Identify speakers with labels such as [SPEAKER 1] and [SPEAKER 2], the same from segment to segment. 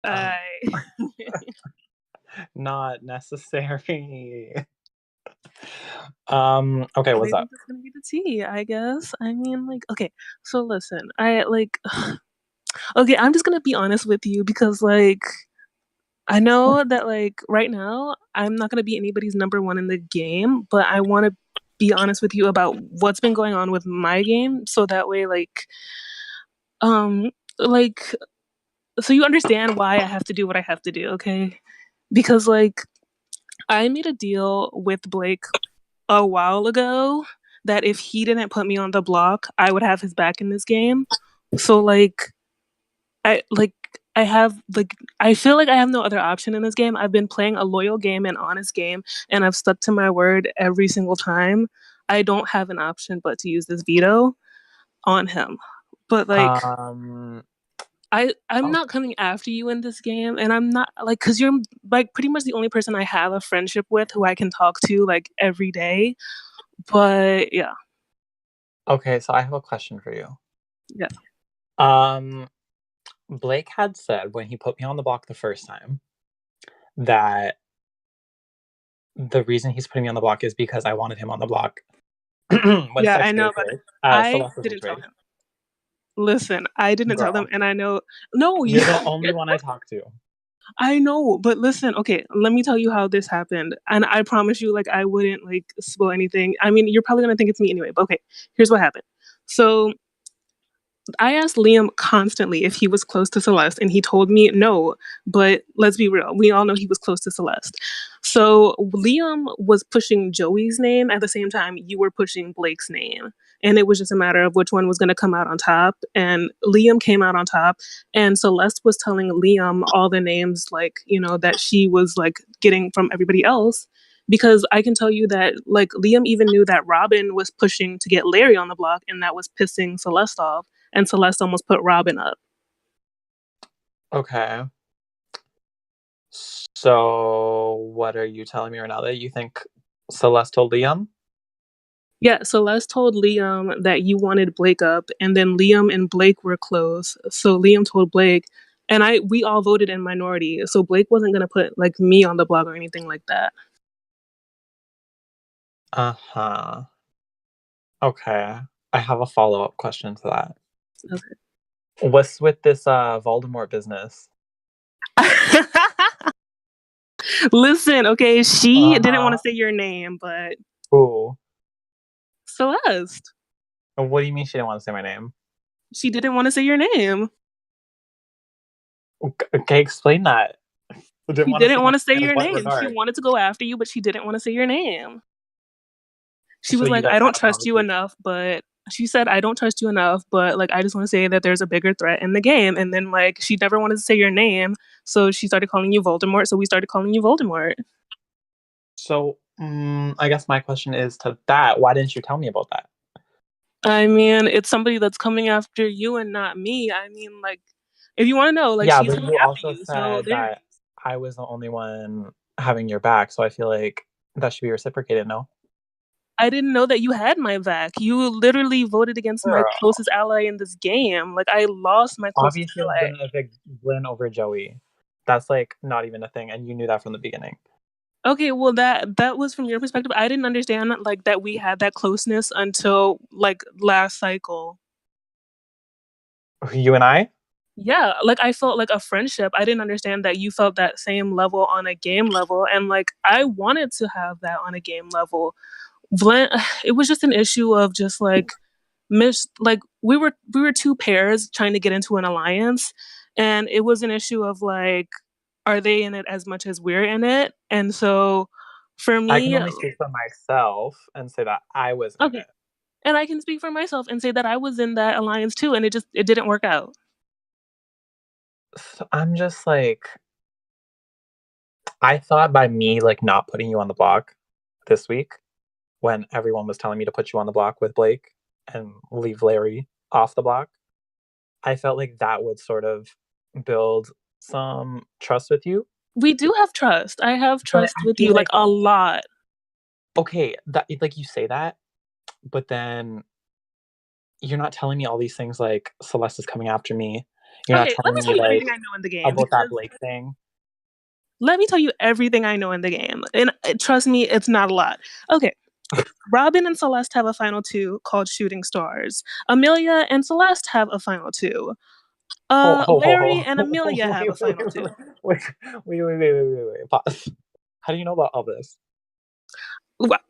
[SPEAKER 1] Uh,
[SPEAKER 2] I
[SPEAKER 1] not necessary. Okay,
[SPEAKER 2] I
[SPEAKER 1] what's
[SPEAKER 2] think
[SPEAKER 1] up?
[SPEAKER 2] that's gonna be the tea, I guess. I mean, like, okay, so listen, I like, okay, I'm just gonna be honest with you because, like, I know that, like, right now, I'm not gonna be anybody's number one in the game, but I wanna be honest with you about what's been going on with my game, so that way, um, like, so you understand why I have to do what I have to do, okay? Because, like, I made a deal with Blake a while ago that if he didn't put me on the block, I would have his back in this game. So I like I have like I feel like I have no other option in this game. I've been playing a loyal game, an honest game, and I've stuck to my word every single time. I don't have an option but to use this veto on him. But like
[SPEAKER 1] Um,
[SPEAKER 2] I'm
[SPEAKER 1] oh,
[SPEAKER 2] not coming after you in this game, and I'm not like because you're like pretty much the only person I have a friendship with who I can talk to like every day. But yeah,
[SPEAKER 1] okay, so I have a question for you.
[SPEAKER 2] yeah.
[SPEAKER 1] Um, Blake had said when he put me on the block the first time that the reason he's putting me on the block is because I wanted him on the block when
[SPEAKER 2] Yeah, I know,
[SPEAKER 1] Sexy
[SPEAKER 2] but
[SPEAKER 1] was
[SPEAKER 2] I
[SPEAKER 1] Celeste was
[SPEAKER 2] didn't tell
[SPEAKER 1] betrayed.
[SPEAKER 2] him. Listen, I didn't tell them,
[SPEAKER 1] Girl,
[SPEAKER 2] and I know. No, you.
[SPEAKER 1] you're the only one I talk to.
[SPEAKER 2] I know, but listen. Okay, let me tell you how this happened, and I promise you, like, I wouldn't like spoil anything. I mean, you're probably gonna think it's me anyway. But okay, here's what happened. So I asked Liam constantly if he was close to Celeste, and he told me no. But let's be real, we all know he was close to Celeste. So Liam was pushing Joey's name at the same time you were pushing Blake's name. And it was just a matter of which one was going to come out on top. And Liam came out on top. And Celeste was telling Liam all the names, like, you know, that she was like getting from everybody else. Because I can tell you that, like, Liam even knew that Robin was pushing to get Larry on the block, and that was pissing Celeste off and Celeste almost put Robin up.
[SPEAKER 1] Okay. So what are you telling me right now that you think Celeste told Liam?
[SPEAKER 2] Yeah, Celeste told Liam that you wanted Blake up, and then Liam and Blake were close. So Liam told Blake, and we all voted in minority. So Blake wasn't gonna put like me on the blog or anything like that.
[SPEAKER 1] Uh-huh. Okay. I have a follow-up question to that.
[SPEAKER 2] Okay.
[SPEAKER 1] What's with this Voldemort business?
[SPEAKER 2] Listen, okay, she didn't want to
[SPEAKER 1] Uh-huh.
[SPEAKER 2] say your name, but
[SPEAKER 1] Who?
[SPEAKER 2] Celeste,
[SPEAKER 1] What do you mean she didn't want to say my name?
[SPEAKER 2] she didn't want to say your name.
[SPEAKER 1] Okay, explain that. Didn't
[SPEAKER 2] She
[SPEAKER 1] want to say
[SPEAKER 2] didn't
[SPEAKER 1] my
[SPEAKER 2] want to say
[SPEAKER 1] name in
[SPEAKER 2] your
[SPEAKER 1] what
[SPEAKER 2] name. She
[SPEAKER 1] regard?
[SPEAKER 2] wanted to go after you, but she didn't want to say your name. She
[SPEAKER 1] So
[SPEAKER 2] was
[SPEAKER 1] you
[SPEAKER 2] like,
[SPEAKER 1] guys
[SPEAKER 2] I
[SPEAKER 1] had
[SPEAKER 2] don't
[SPEAKER 1] a
[SPEAKER 2] trust you
[SPEAKER 1] conversation.
[SPEAKER 2] enough, but she said, I don't trust you enough, but like, I just want to say that there's a bigger threat in the game. And then, like, she never wanted to say your name. So she started calling you Voldemort. So we started calling you Voldemort.
[SPEAKER 1] So I guess my question is to that. Why didn't you tell me about that?
[SPEAKER 2] I mean, it's somebody that's coming after you and not me. I mean, like, if you want to know, like,
[SPEAKER 1] Yeah,
[SPEAKER 2] she's
[SPEAKER 1] but
[SPEAKER 2] coming
[SPEAKER 1] you
[SPEAKER 2] after
[SPEAKER 1] also
[SPEAKER 2] you. So
[SPEAKER 1] said
[SPEAKER 2] there.
[SPEAKER 1] that I was the only one having your back, so I feel like that should be reciprocated, no?
[SPEAKER 2] I didn't know that you had my back. You literally voted against my
[SPEAKER 1] Girl.
[SPEAKER 2] closest ally in this game. Like, I lost my closest
[SPEAKER 1] Obviously, I'm
[SPEAKER 2] ally.
[SPEAKER 1] gonna pick Glenn over Joey. That's like not even a thing, and you knew that from the beginning.
[SPEAKER 2] Okay, well that was from your perspective. I didn't understand like that we had that closeness until like last cycle.
[SPEAKER 1] You and I?
[SPEAKER 2] Yeah, like I felt like a friendship. I didn't understand that you felt that same level on a game level, and like I wanted to have that on a game level. Vlen, it was just an issue of just like like we were two pairs trying to get into an alliance, and it was an issue of like, are they in it as much as we're in it? And so for
[SPEAKER 1] I can
[SPEAKER 2] me,
[SPEAKER 1] only speak for myself and say that I was in
[SPEAKER 2] okay.
[SPEAKER 1] it.
[SPEAKER 2] And I can speak for myself and say that I was in that alliance too, and it didn't work out.
[SPEAKER 1] So I'm just like, I thought by me like not putting you on the block this week, when everyone was telling me to put you on the block with Blake and leave Larry off the block, I felt like that would sort of build some trust with you.
[SPEAKER 2] We do have trust. I have
[SPEAKER 1] But
[SPEAKER 2] trust
[SPEAKER 1] I
[SPEAKER 2] with
[SPEAKER 1] feel
[SPEAKER 2] you like
[SPEAKER 1] like,
[SPEAKER 2] a lot.
[SPEAKER 1] okay, that like you say that, but then you're not telling me all these things like Celeste is coming after me. You're not
[SPEAKER 2] Okay, let
[SPEAKER 1] telling
[SPEAKER 2] me
[SPEAKER 1] me
[SPEAKER 2] tell you
[SPEAKER 1] like
[SPEAKER 2] everything I know in the game
[SPEAKER 1] about that
[SPEAKER 2] because
[SPEAKER 1] Blake thing.
[SPEAKER 2] let me tell you everything I know in the game. And trust me, it's not a lot. Okay. Robin and Celeste have a final two called Shooting Stars. Amelia and Celeste have a final two.
[SPEAKER 1] Ho ho ho ho.
[SPEAKER 2] Larry and Amelia have a final two.
[SPEAKER 1] Wait, wait. Pause. How do you know about all this?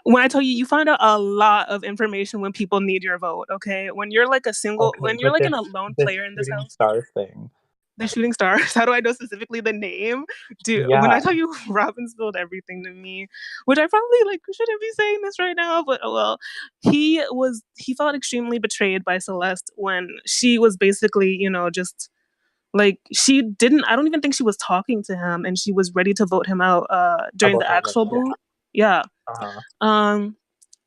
[SPEAKER 2] When I tell you, you find out a lot of information when people need your vote. Okay, when you're like
[SPEAKER 1] Okay,
[SPEAKER 2] when you're
[SPEAKER 1] but
[SPEAKER 2] like an alone
[SPEAKER 1] this
[SPEAKER 2] player in this
[SPEAKER 1] shooting
[SPEAKER 2] house,
[SPEAKER 1] star thing.
[SPEAKER 2] the Shooting Stars. How do I know specifically the name? Dude, when I
[SPEAKER 1] Yeah,
[SPEAKER 2] tell you Robin spilled everything to me, which I probably like shouldn't be saying this right now, but oh well. He felt extremely betrayed by Celeste when she was basically, just like she didn't I don't even think she was talking to him and she was ready to vote him out during
[SPEAKER 1] about
[SPEAKER 2] the
[SPEAKER 1] that. Like,
[SPEAKER 2] actual
[SPEAKER 1] yeah.
[SPEAKER 2] vote. Yeah.
[SPEAKER 1] Uh-huh.
[SPEAKER 2] Um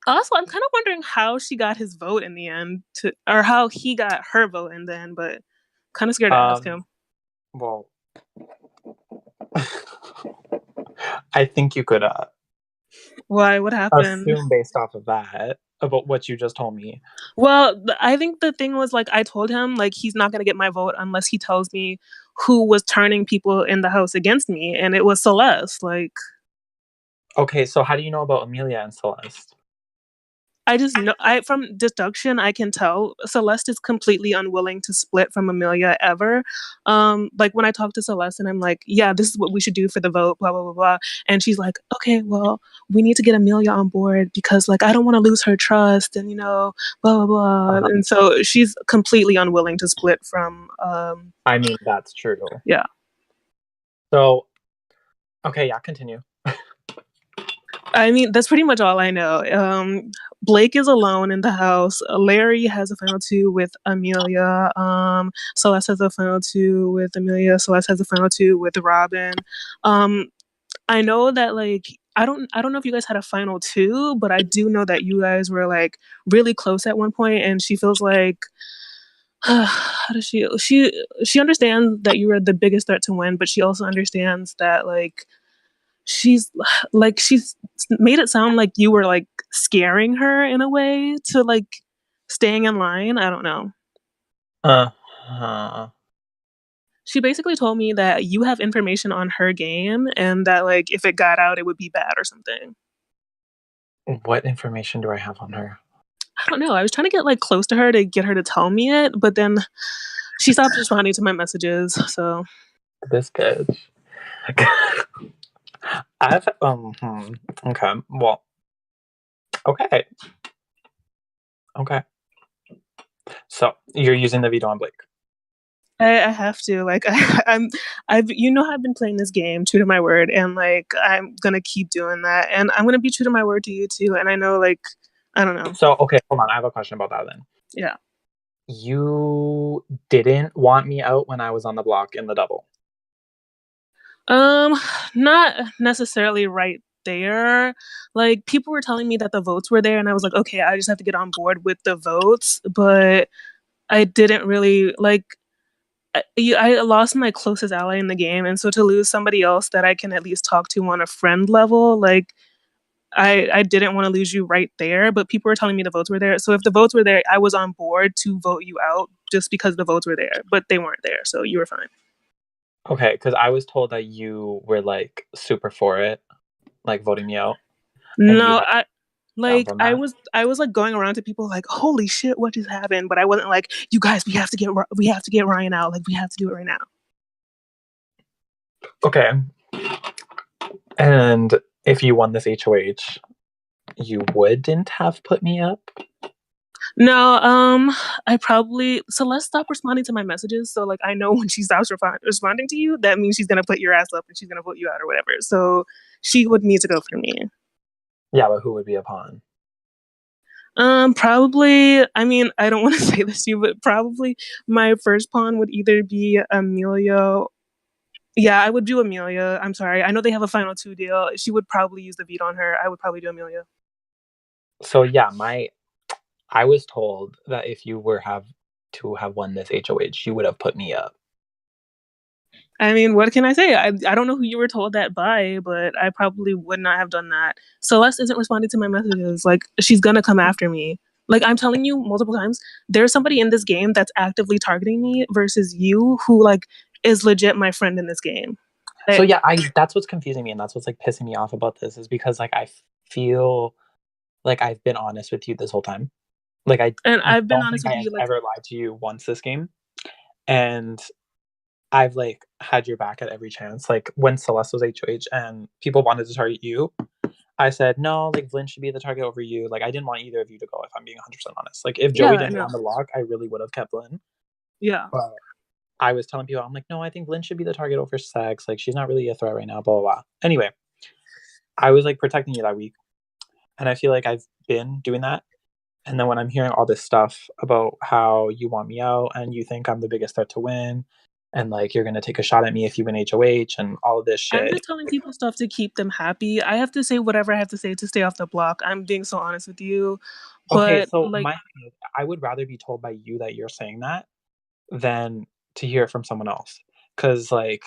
[SPEAKER 2] Also, I'm kind of wondering how she got his vote in the end or how he got her vote in the end, but kind of scared to ask him.
[SPEAKER 1] Well, I think you could
[SPEAKER 2] Why? What happened?
[SPEAKER 1] assume based off of that about what you just told me.
[SPEAKER 2] Well, I think the thing was like I told him like he's not gonna get my vote unless he tells me who was turning people in the house against me, and it was Celeste. Like
[SPEAKER 1] Okay, so how do you know about Amelia and Celeste?
[SPEAKER 2] I just know I from deduction I can tell Celeste is completely unwilling to split from Amelia ever. Like when I talk to Celeste and I'm like, yeah, this is what we should do for the vote, blah blah blah blah. And she's like, okay, well, we need to get Amelia on board because like I don't want to lose her trust and blah blah blah.
[SPEAKER 1] Uh-huh.
[SPEAKER 2] And so she's completely unwilling to split from
[SPEAKER 1] I mean, that's true.
[SPEAKER 2] yeah.
[SPEAKER 1] So, okay, yeah, continue.
[SPEAKER 2] I mean, that's pretty much all I know. Blake is alone in the house. Larry has a final two with Amelia. Celeste has a final two with Amelia. Celeste has a final two with Robin. Um, I know that like I don't know if you guys had a final two, but I do know that you guys were like really close at one point, and she feels like how does she understands that you were the biggest threat to win, but she also understands that like she's she's made it sound like you were like scaring her in a way to like staying in line. I don't know.
[SPEAKER 1] Uh-huh.
[SPEAKER 2] She basically told me that you have information on her game and that like if it got out it would be bad or something.
[SPEAKER 1] What information do I have on her?
[SPEAKER 2] I don't know. I was trying to get like close to her to get her to tell me it, but then she stopped responding to my messages. So
[SPEAKER 1] This bitch. I've okay. Well, okay. Okay. So you're using the veto on Blake.
[SPEAKER 2] I have to like I've I've been playing this game true to my word and like I'm gonna keep doing that and I'm gonna be true to my word to you too and I know like I don't know.
[SPEAKER 1] So okay, hold on. I have a question about that then.
[SPEAKER 2] Yeah.
[SPEAKER 1] You didn't want me out when I was on the block in the double.
[SPEAKER 2] Um Not necessarily right there. Like people were telling me that the votes were there and I was like, okay, I just have to get on board with the votes, but I didn't really like I lost my closest ally in the game, and so to lose somebody else that I can at least talk to on a friend level, like I didn't want to lose you right there, but people were telling me the votes were there. So if the votes were there, I was on board to vote you out just because the votes were there, but they weren't there, so you were fine.
[SPEAKER 1] Okay, because I was told that you were like super for it, like voting me out, and you
[SPEAKER 2] No,
[SPEAKER 1] had down
[SPEAKER 2] like
[SPEAKER 1] from that.
[SPEAKER 2] I was like going around to people like, "Holy shit, what just happened?" But I wasn't like, "You guys, we have to get Ryan out. Like we have to do it right now."
[SPEAKER 1] Okay, and if you won this HOH, you wouldn't have put me up.
[SPEAKER 2] No, I probably Celeste stopped responding to my messages, so like I know when she stops responding to you, that means she's gonna put your ass up and she's gonna vote you out or whatever. So she would need to go for me.
[SPEAKER 1] Yeah, but who would be a pawn?
[SPEAKER 2] Probably. I mean, I don't want to say this to you, but probably my first pawn would either be Amelia. Yeah, I would do Amelia. I'm sorry. I know they have a final two deal. She would probably use the veto on her. I would probably do Amelia.
[SPEAKER 1] So yeah, I was told that if you were have to have won this HOH, you would have put me up.
[SPEAKER 2] I mean, what can I say? I don't know who you were told that by, but I probably would not have done that. Celeste isn't responding to my messages. Like, she's gonna come after me. Like I'm telling you multiple times, there's somebody in this game that's actively targeting me versus you who like is legit my friend in this game.
[SPEAKER 1] So
[SPEAKER 2] Like,
[SPEAKER 1] yeah, I that's what's confusing me, and that's what's like pissing me off about this is because like I feel like I've been honest with you this whole time. Like I
[SPEAKER 2] and I've been
[SPEAKER 1] don't
[SPEAKER 2] honest
[SPEAKER 1] think
[SPEAKER 2] with
[SPEAKER 1] I have
[SPEAKER 2] you, like,
[SPEAKER 1] ever lied to you once this game, and I've like had your back at every chance. Like when Celeste was HOH and people wanted to target you, I said no. Like Vlyn should be the target over you. Like I didn't want either of you to go. If I'm being 100% honest, like if
[SPEAKER 2] yeah,
[SPEAKER 1] Joey
[SPEAKER 2] I
[SPEAKER 1] didn't go
[SPEAKER 2] know.
[SPEAKER 1] on the block, I really would have kept Vlyn.
[SPEAKER 2] Yeah.
[SPEAKER 1] But I was telling people, I'm like, no, I think Vlyn should be the target over Sex. Like she's not really a threat right now. Blah blah blah. Anyway, I was like protecting you that week, and I feel like I've been doing that. And then when I'm hearing all this stuff about how you want me out and you think I'm the biggest threat to win, and like you're gonna take a shot at me if you win HOH and all of this
[SPEAKER 2] I'm
[SPEAKER 1] shit.
[SPEAKER 2] just telling people stuff to keep them happy. I have to say whatever I have to say to stay off the block. I'm being so honest with you.
[SPEAKER 1] Okay,
[SPEAKER 2] But
[SPEAKER 1] so
[SPEAKER 2] like
[SPEAKER 1] my thing is, I would rather be told by you that you're saying that than to hear it from someone else. Cause like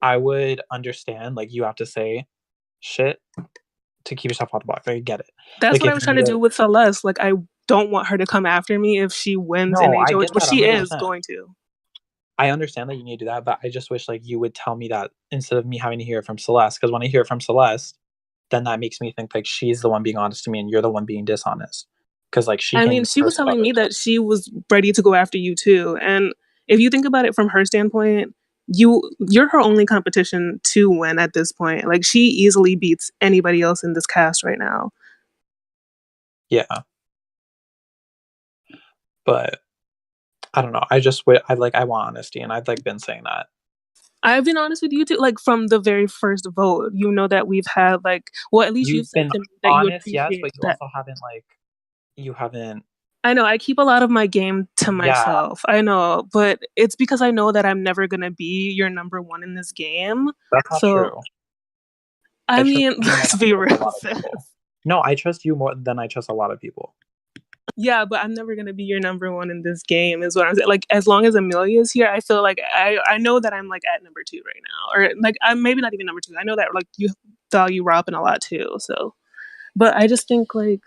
[SPEAKER 1] I would understand like you have to say shit to keep yourself off the block. I get it.
[SPEAKER 2] that's
[SPEAKER 1] Like
[SPEAKER 2] what I
[SPEAKER 1] if
[SPEAKER 2] was trying to
[SPEAKER 1] you're
[SPEAKER 2] do with Celeste. Like I don't want her to come after me if she wins in
[SPEAKER 1] no, I
[SPEAKER 2] HOH,
[SPEAKER 1] get
[SPEAKER 2] but
[SPEAKER 1] that
[SPEAKER 2] she is
[SPEAKER 1] 100%.
[SPEAKER 2] going to.
[SPEAKER 1] I understand that you need to do that, but I just wish like you would tell me that instead of me having to hear it from Celeste. Because when I hear it from Celeste, then that makes me think like she's the one being honest to me and you're the one being dishonest. Because like she
[SPEAKER 2] I mean,
[SPEAKER 1] can
[SPEAKER 2] she was
[SPEAKER 1] curse about
[SPEAKER 2] telling me
[SPEAKER 1] it.
[SPEAKER 2] that she was ready to go after you too. And if you think about it from her standpoint, you're her only competition to win at this point. Like she easily beats anybody else in this cast right now.
[SPEAKER 1] Yeah, but I don't know. I like I want honesty, and I've like been saying that.
[SPEAKER 2] I've been honest with you too. Like from the very first vote, you know that we've had like, well, at least you've
[SPEAKER 1] You've
[SPEAKER 2] said
[SPEAKER 1] been
[SPEAKER 2] to me that you
[SPEAKER 1] honest, yes,
[SPEAKER 2] appreciate
[SPEAKER 1] but you
[SPEAKER 2] that.
[SPEAKER 1] also haven't like you haven't.
[SPEAKER 2] I know I keep a lot of my game to
[SPEAKER 1] Yeah,
[SPEAKER 2] myself. I know, but it's because I know that I'm never gonna be your number one in this game.
[SPEAKER 1] that's not
[SPEAKER 2] So
[SPEAKER 1] true.
[SPEAKER 2] I
[SPEAKER 1] I trust
[SPEAKER 2] mean,
[SPEAKER 1] you more
[SPEAKER 2] let's
[SPEAKER 1] than I
[SPEAKER 2] be
[SPEAKER 1] trust a
[SPEAKER 2] real,
[SPEAKER 1] lot of
[SPEAKER 2] sis.
[SPEAKER 1] people. No, I trust you more than I trust a lot of people.
[SPEAKER 2] Yeah, but I'm never gonna be your number one in this game. Is what I'm saying. Like as long as Amelia's here, I feel like I know that I'm like at number two right now, or like I'm maybe not even number two. I know that like you value Robin a lot too. So, but I just think like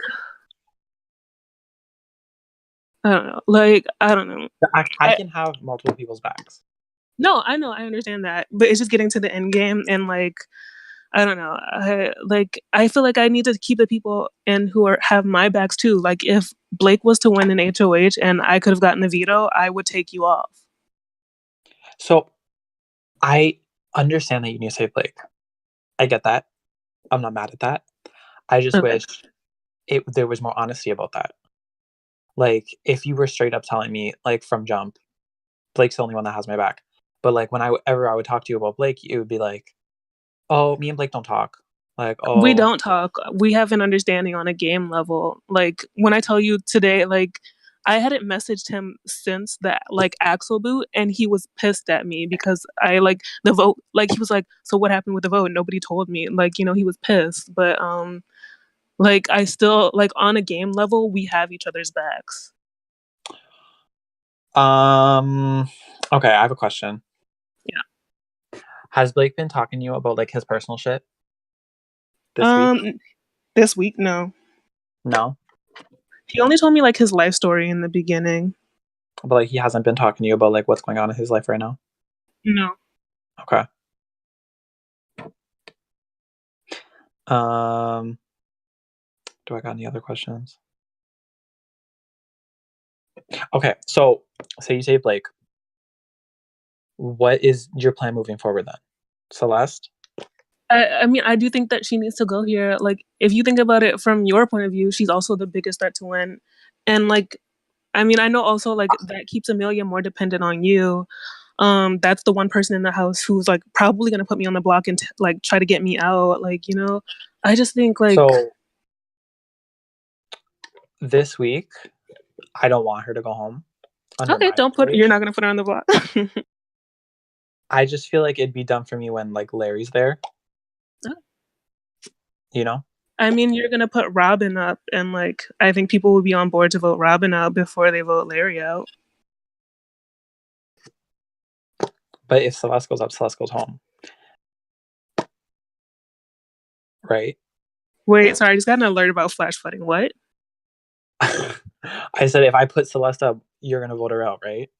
[SPEAKER 2] I don't know. Like I don't know.
[SPEAKER 1] I
[SPEAKER 2] I
[SPEAKER 1] can have multiple people's backs.
[SPEAKER 2] no, I know, I understand that, but it's just getting to the end game and like I don't know. I feel like I need to keep the people in who are have my backs too. Like if Blake was to win an HOH and I could have gotten the veto, I would take you off.
[SPEAKER 1] So I understand that you need to save Blake. I get that. I'm not mad at that. I just
[SPEAKER 2] Okay.
[SPEAKER 1] wish there was more honesty about that. Like if you were straight up telling me like from jump, Blake's the only one that has my back. But like when I would talk to you about Blake, it would be like, oh, me and Blake don't talk. Like,
[SPEAKER 2] We
[SPEAKER 1] oh,
[SPEAKER 2] don't talk. We have an understanding on a game level. Like when I tell you today, like I hadn't messaged him since that like Axel boot, and he was pissed at me because I like the vote. Like he was like, "So what happened with the vote?" Nobody told me. Like he was pissed. But like I still like on a game level, we have each other's backs.
[SPEAKER 1] um, okay. I have a question.
[SPEAKER 2] Yeah.
[SPEAKER 1] Has Blake been talking to you about like his personal shit this week?
[SPEAKER 2] Um, this week, no.
[SPEAKER 1] No,
[SPEAKER 2] He only told me like his life story in the beginning.
[SPEAKER 1] but like he hasn't been talking to you about like what's going on in his life right now.
[SPEAKER 2] No.
[SPEAKER 1] Okay. Um, do I got any other questions? Okay, so say you save Blake. What is your plan moving forward then? Celeste?
[SPEAKER 2] I mean, I do think that she needs to go here. Like, if you think about it from your point of view, she's also the biggest threat to win. And like, I mean, I know also like that keeps Amelia more dependent on you. That's the one person in the house who's like probably gonna put me on the block and like try to get me out. Like, I just think like
[SPEAKER 1] So this week, I don't want her to go home under
[SPEAKER 2] okay,
[SPEAKER 1] my
[SPEAKER 2] don't put you're
[SPEAKER 1] tutelage.
[SPEAKER 2] not gonna put her on the block.
[SPEAKER 1] I just feel like it'd be done for me when like Larry's there, you know?
[SPEAKER 2] I mean, you're gonna put Robin up, and like I think people will be on board to vote Robin out before they vote Larry out.
[SPEAKER 1] But if Celeste goes up, Celeste goes home, right?
[SPEAKER 2] Wait, sorry, I just got an alert about flash flooding. What?
[SPEAKER 1] I said if I put Celeste up, you're gonna vote her out, right?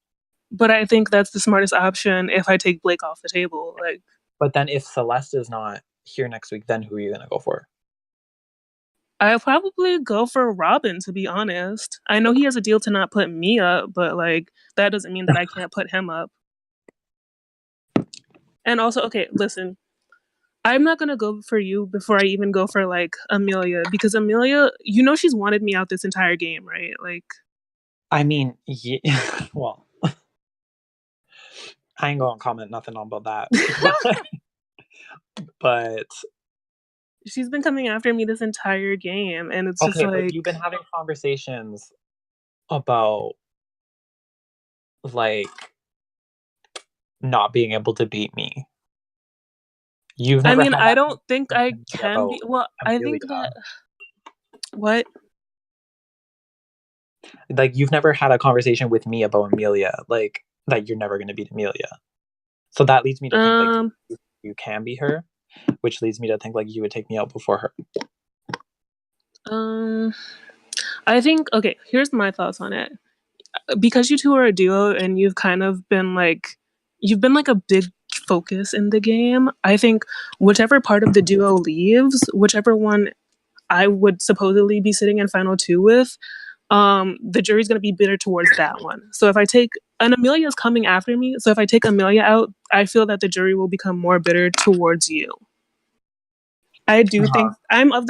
[SPEAKER 2] But I think that's the smartest option if I take Blake off the table. Like,
[SPEAKER 1] But then if Celeste is not here next week, then who are you gonna go for?
[SPEAKER 2] I'll probably go for Robin, to be honest. I know he has a deal to not put me up, but like that doesn't mean that I can't put him up. And also, okay, listen, I'm not gonna go for you before I even go for like Amelia, because Amelia, you know, she's wanted me out this entire game, right? Like,
[SPEAKER 1] I mean, yeah, well, I ain't gonna comment nothing on about that, but
[SPEAKER 2] she's been coming after me this entire game, and it's just
[SPEAKER 1] okay, but
[SPEAKER 2] like,
[SPEAKER 1] you've been having conversations about like not being able to beat me. You've
[SPEAKER 2] I
[SPEAKER 1] never
[SPEAKER 2] mean,
[SPEAKER 1] had
[SPEAKER 2] I
[SPEAKER 1] that
[SPEAKER 2] don't think
[SPEAKER 1] conversation
[SPEAKER 2] I
[SPEAKER 1] with me
[SPEAKER 2] can
[SPEAKER 1] about
[SPEAKER 2] be. Well, I think that
[SPEAKER 1] Amelia.
[SPEAKER 2] what?
[SPEAKER 1] Like you've never had a conversation with me about Amelia, like that you're never gonna beat Amelia. So that leads me to think like
[SPEAKER 2] Um,
[SPEAKER 1] you can be her, which leads me to think like you would take me out before her.
[SPEAKER 2] um, I think okay. Here's my thoughts on it. Because you two are a duo, and you've kind of been like, you've been like a big focus in the game. I think whichever part of the duo leaves, whichever one I would supposedly be sitting in final two with, the jury's going to be bitter towards that one. So if I take, and Amelia is coming after me, so if I take Amelia out, I feel that the jury will become more bitter towards you. I do
[SPEAKER 1] Uh-huh.
[SPEAKER 2] think I'm of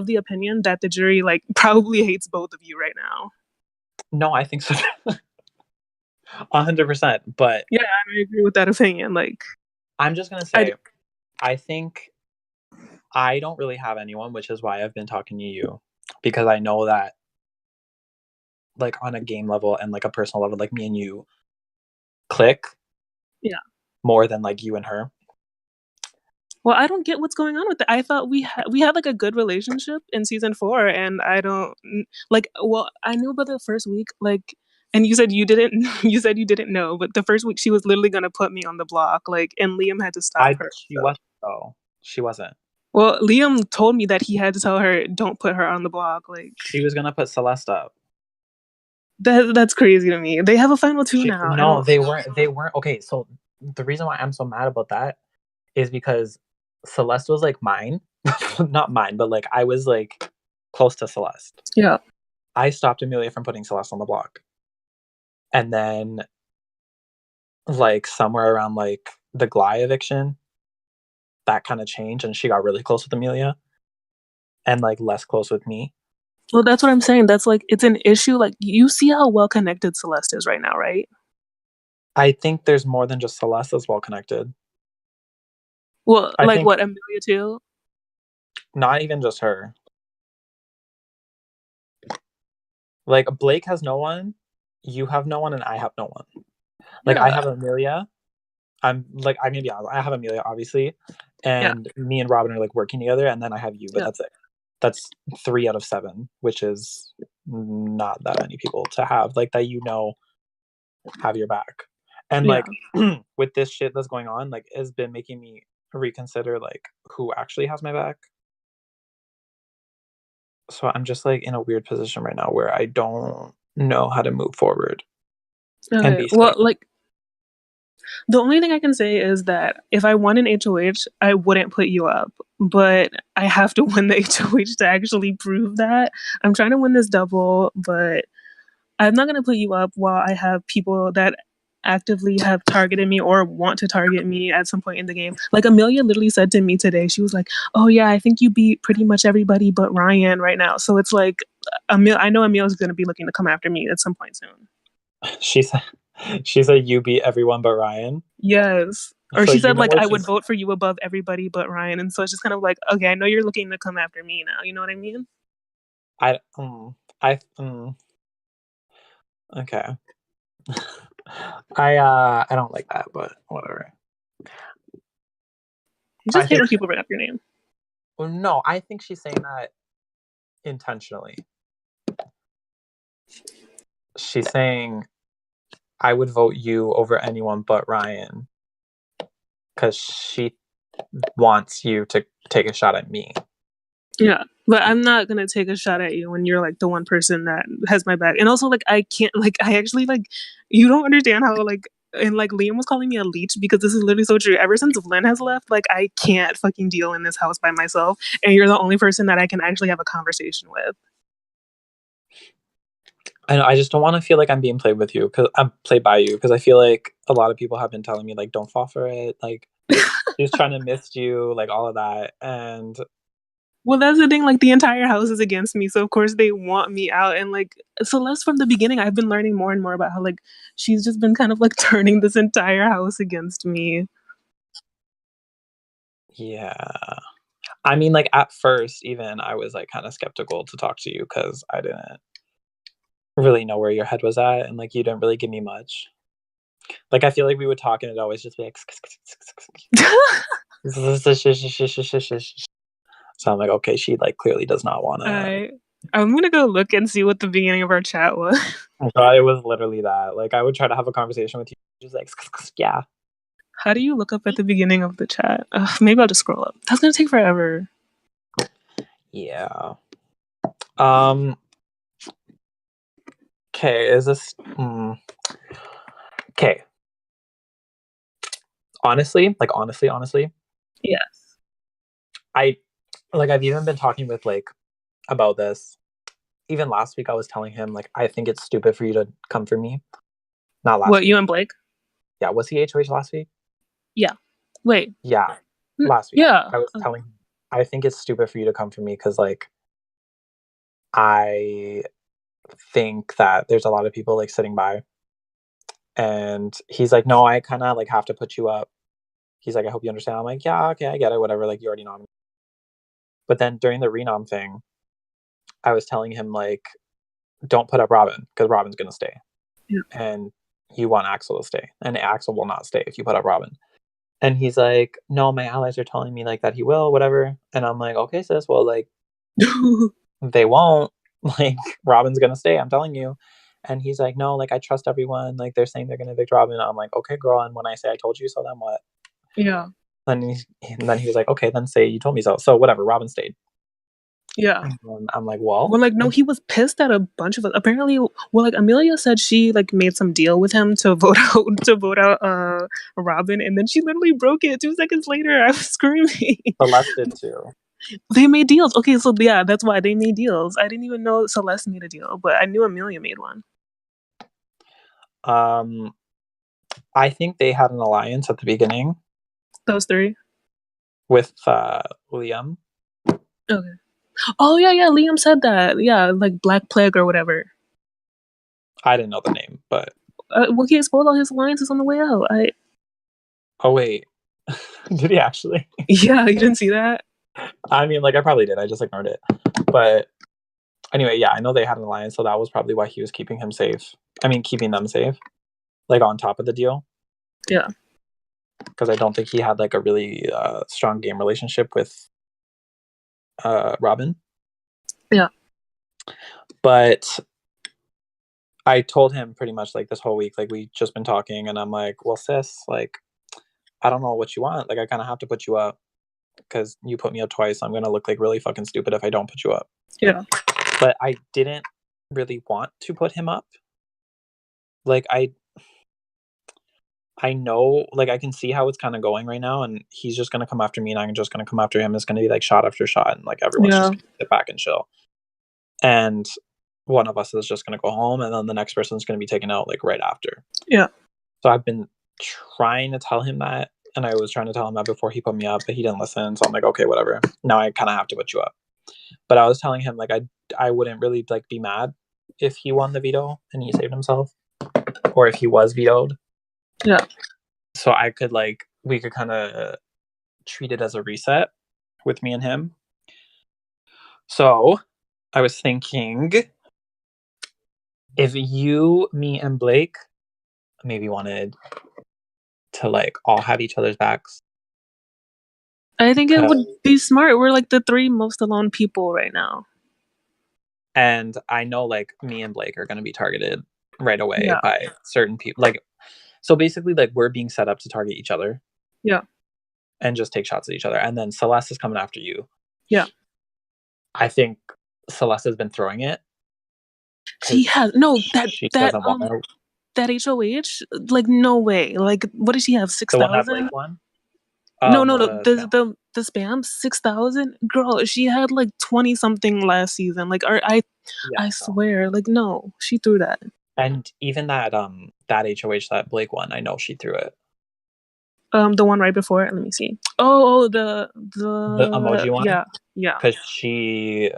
[SPEAKER 2] the opinion that the jury like probably hates both of you right now.
[SPEAKER 1] No, I think so. 100%. But
[SPEAKER 2] Yeah, I agree with that opinion. Like,
[SPEAKER 1] I'm just gonna
[SPEAKER 2] I
[SPEAKER 1] say, I think I don't really have anyone, which is why I've been talking to you because I know that like on a game level and like a personal level, like me and you click
[SPEAKER 2] yeah.
[SPEAKER 1] more than like you and her.
[SPEAKER 2] Well, I don't get what's going on with it. I thought we had like a good relationship in season 4, and I don't like. Well, I knew about the first week, like, and you said you didn't. You said you didn't know, but the first week she was literally gonna put me on the block, like, and Liam had to stop
[SPEAKER 1] I
[SPEAKER 2] her.
[SPEAKER 1] She
[SPEAKER 2] So,
[SPEAKER 1] wasn't though. She wasn't.
[SPEAKER 2] well, Liam told me that he had to tell her, "Don't put her on the block." Like,
[SPEAKER 1] She was gonna put Celeste up.
[SPEAKER 2] that's crazy to me. They have a final two
[SPEAKER 1] She
[SPEAKER 2] now. I
[SPEAKER 1] no,
[SPEAKER 2] don't.
[SPEAKER 1] they weren't okay. So the reason why I'm so mad about that is because Celeste was like mine, not mine, but like I was like close to Celeste.
[SPEAKER 2] Yeah,
[SPEAKER 1] I stopped Amelia from putting Celeste on the block, and then like somewhere around like the Gly eviction, that kind of changed, and she got really close with Amelia, and like less close with me.
[SPEAKER 2] well, that's what I'm saying. That's like it's an issue. Like you see how well connected Celeste is right now, right?
[SPEAKER 1] I think there's more than just Celeste that's well connected.
[SPEAKER 2] Well,
[SPEAKER 1] I
[SPEAKER 2] like
[SPEAKER 1] think
[SPEAKER 2] what Amelia too.
[SPEAKER 1] not even just her. Like Blake has no one, you have no one, and I have no one. Like I
[SPEAKER 2] Yeah,
[SPEAKER 1] have Amelia. I'm like I maybe I have Amelia obviously,
[SPEAKER 2] yeah,
[SPEAKER 1] and me and Robin are like working together, and then I have you, but
[SPEAKER 2] yeah,
[SPEAKER 1] that's it. That's 3 out of 7, which is not that many people to have like that have your back. And
[SPEAKER 2] yeah.
[SPEAKER 1] like with this shit that's going on, like has been making me reconsider like who actually has my back. So I'm just like in a weird position right now where I don't know how to move forward and
[SPEAKER 2] Okay.
[SPEAKER 1] be
[SPEAKER 2] Well,
[SPEAKER 1] safe.
[SPEAKER 2] like the only thing I can say is that if I won an HOH, I wouldn't put you up, but I have to win the HOH to actually prove that. I'm trying to win this double, but I'm not gonna put you up while I have people that actively have targeted me or want to target me at some point in the game. Like Amelia literally said to me today, she was like, "Oh yeah, I think you beat pretty much everybody but Ryan right now." So it's like, I know Amelia's gonna be looking to come after me at some point soon.
[SPEAKER 1] She said she said you beat everyone but Ryan.
[SPEAKER 2] Yes. Or
[SPEAKER 1] So
[SPEAKER 2] she
[SPEAKER 1] you
[SPEAKER 2] said
[SPEAKER 1] know
[SPEAKER 2] like
[SPEAKER 1] what
[SPEAKER 2] I would
[SPEAKER 1] she's
[SPEAKER 2] vote for you above everybody but Ryan, and so it's just kind of like, okay, I know you're looking to come after me now. You know what I mean?
[SPEAKER 1] I mm, I mm, okay. I don't like that, but whatever.
[SPEAKER 2] You
[SPEAKER 1] I
[SPEAKER 2] just hate
[SPEAKER 1] think
[SPEAKER 2] when people bring up your name.
[SPEAKER 1] well, no, I think she's saying that intentionally. She's saying I would vote you over anyone but Ryan because she wants you to take a shot at me.
[SPEAKER 2] Yeah, but I'm not gonna take a shot at you when you're like the one person that has my back. And also, like, I can't, like, I actually, like, you don't understand how, like, and like Liam was calling me a leech because this is literally so true. Ever since Lynn has left, like, I can't fucking deal in this house by myself. And you're the only person that I can actually have a conversation with.
[SPEAKER 1] And I just don't want to feel like I'm being played with you because I'm played by you because I feel like a lot of people have been telling me like don't fall for it, like she's trying to mist you, like all of that. And
[SPEAKER 2] Well, that's the thing. Like, the entire house is against me, so of course they want me out. And like Celeste, from the beginning, I've been learning more and more about how like she's just been kind of like turning this entire house against me.
[SPEAKER 1] yeah, I mean, like at first, even I was like kind of skeptical to talk to you because I didn't really know where your head was at, and like you didn't really give me much. Like I feel like we would talk, and it'd always just be like. So I'm like, okay, she like clearly does not want to.
[SPEAKER 2] I I'm gonna go look and see what the beginning of our chat was.
[SPEAKER 1] It was literally that. Like I would try to have a conversation with you, just like yeah,
[SPEAKER 2] How do you look up at the beginning of the chat? Ugh, maybe I'll just scroll up. That's gonna take forever.
[SPEAKER 1] yeah. Um. Okay, is this? Okay. Honestly, like honestly,
[SPEAKER 2] Yes.
[SPEAKER 1] I like I've even been talking with like about this. Even last week, I was telling him like I think it's stupid for you to come for me. Not last
[SPEAKER 2] What,
[SPEAKER 1] week.
[SPEAKER 2] you and Blake?
[SPEAKER 1] Yeah, was he HOH last week?
[SPEAKER 2] Yeah. Wait.
[SPEAKER 1] Yeah, last week.
[SPEAKER 2] Yeah.
[SPEAKER 1] I was telling him I think it's stupid for you to come for me because like I think that there's a lot of people like sitting by. And he's like, no, I kind of like have to put you up. He's like, I hope you understand. I'm like, yeah, okay, I get it, whatever. Like, you already know me. But then during the renom thing, I was telling him like, don't put up Robin because Robin's gonna stay,
[SPEAKER 2] Yeah.
[SPEAKER 1] and you want Axel to stay, and Axel will not stay if you put up Robin. And he's like, no, my allies are telling me like that he will, whatever. And I'm like, okay, sis, well, like they won't. Like Robin's gonna stay. I'm telling you. And he's like, no, like I trust everyone. Like they're saying they're gonna evict Robin. I'm like, okay, girl. And when I say I told you so, then what?
[SPEAKER 2] Yeah.
[SPEAKER 1] And then he was like, okay, then say you told me so. So whatever. Robin stayed.
[SPEAKER 2] Yeah.
[SPEAKER 1] And I'm like, well,
[SPEAKER 2] Well, like, no, he was pissed at a bunch of us. Apparently, well, like Amelia said, she like made some deal with him to vote out Robin, and then she literally broke it 2 seconds later. I was screaming.
[SPEAKER 1] Celeste did too.
[SPEAKER 2] They made deals. Okay, so yeah, that's why they made deals. I didn't even know Celeste made a deal, but I knew Amelia made one.
[SPEAKER 1] Um, I think they had an alliance at the beginning
[SPEAKER 2] Those three.
[SPEAKER 1] with Liam.
[SPEAKER 2] Okay. Oh yeah, yeah. Liam said that. Yeah, like Black Plague or whatever.
[SPEAKER 1] I didn't know the name, but
[SPEAKER 2] Well, he exposed all his alliances on the way out.
[SPEAKER 1] oh wait, did he actually?
[SPEAKER 2] Yeah, you didn't see that?
[SPEAKER 1] I mean, like I probably did. I just ignored it. But anyway, yeah, I know they had an alliance, so that was probably why he was keeping him safe. I mean, keeping them safe, like on top of the deal.
[SPEAKER 2] Yeah.
[SPEAKER 1] Because I don't think he had like a really strong game relationship with Robin.
[SPEAKER 2] Yeah.
[SPEAKER 1] But I told him pretty much like this whole week, like we just been talking, and I'm like, well, sis, like I don't know what you want. Like I kind of have to put you up because you put me up twice. I'm gonna look like really fucking stupid if I don't put you up.
[SPEAKER 2] Yeah.
[SPEAKER 1] But I didn't really want to put him up. Like I know, like I can see how it's kind of going right now, and he's just gonna come after me, and I'm just gonna come after him. It's gonna be like shot after shot, and like everyone's
[SPEAKER 2] Yeah.
[SPEAKER 1] just gonna sit back and chill. And one of us is just gonna go home, and then the next person's gonna be taken out like right after.
[SPEAKER 2] Yeah.
[SPEAKER 1] So I've been trying to tell him that, and I was trying to tell him that before he put me up, but he didn't listen. So I'm like, okay, whatever. Now I kind of have to put you up. But I was telling him like I wouldn't really like be mad if he won the veto and he saved himself, or if he was vetoed.
[SPEAKER 2] Yeah.
[SPEAKER 1] So I could like we could kind of treat it as a reset with me and him. So I was thinking if you, me, and Blake maybe wanted to like all have each other's backs.
[SPEAKER 2] I think it would be smart. We're like the three most alone people right now.
[SPEAKER 1] And I know like me and Blake are going to be targeted right away
[SPEAKER 2] Yeah.
[SPEAKER 1] by certain people. Like, so basically, like we're being set up to target each other.
[SPEAKER 2] Yeah.
[SPEAKER 1] And just take shots at each other. And then Celeste is coming after you.
[SPEAKER 2] Yeah.
[SPEAKER 1] I think Celeste has been throwing it.
[SPEAKER 2] She has no
[SPEAKER 1] she doesn't want to.
[SPEAKER 2] that HOH, like no way. Like what did she have?
[SPEAKER 1] The one that
[SPEAKER 2] 6,000?
[SPEAKER 1] Blake won?
[SPEAKER 2] No,
[SPEAKER 1] No,
[SPEAKER 2] no, no.
[SPEAKER 1] the spam.
[SPEAKER 2] The spam 6,000. Girl, she had like 20 something last season. Like, I
[SPEAKER 1] No.
[SPEAKER 2] swear, like no, she threw that.
[SPEAKER 1] And even that HOH that Blake won, I know she threw it.
[SPEAKER 2] The one right before it. Let me see. Oh,
[SPEAKER 1] The emoji one?
[SPEAKER 2] yeah.
[SPEAKER 1] Because she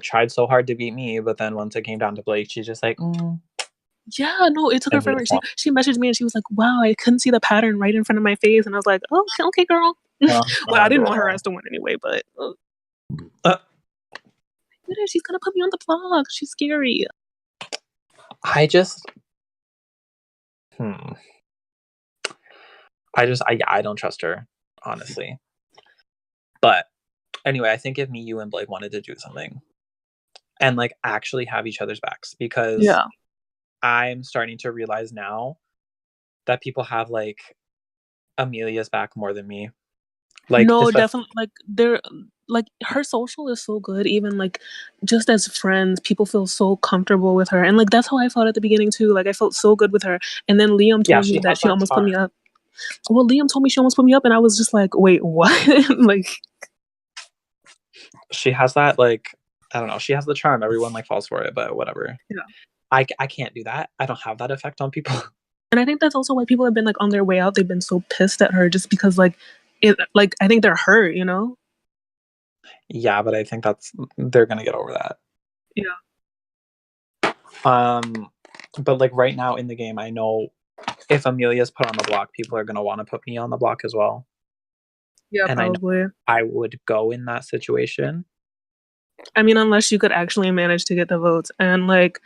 [SPEAKER 1] tried so hard to beat me, but then once it came down to Blake, she's just like,
[SPEAKER 2] Yeah, no, it took her forever. She messaged me and she was like, "Wow, I couldn't see the pattern right in front of my face," and I was like, "Oh, okay, girl." Well, I didn't want her ass to win anyway, but she's gonna put me on the block. She's scary.
[SPEAKER 1] I don't trust her, honestly. But anyway, I think if me, you, and Blake wanted to do something and like actually have each other's backs, because I'm starting to realize now that people have like Amelia's back more than me. Like,
[SPEAKER 2] no, definitely. Like they're like her social is so good. Even like just as friends, people feel so comfortable with her, and like that's how I felt at the beginning too. Like I felt so good with her, and then Liam told me that she almost put me up. Well, Liam told me she almost put me up, and I was just like, wait, what? Like,
[SPEAKER 1] she has that, like, I don't know. She has the charm. Everyone like falls for it, but whatever.
[SPEAKER 2] Yeah.
[SPEAKER 1] I can't do that. I don't have that effect on people.
[SPEAKER 2] And I think that's also why people have been like on their way out. They've been so pissed at her just because like I think they're hurt, you know?
[SPEAKER 1] Yeah, but I think they're gonna get over that.
[SPEAKER 2] Yeah.
[SPEAKER 1] But like right now in the game, I know if Amelia's put on the block, people are gonna want to put me on the block as well.
[SPEAKER 2] Yeah,
[SPEAKER 1] and
[SPEAKER 2] probably.
[SPEAKER 1] I would go in that situation.
[SPEAKER 2] I mean, unless you could actually manage to get the votes, and like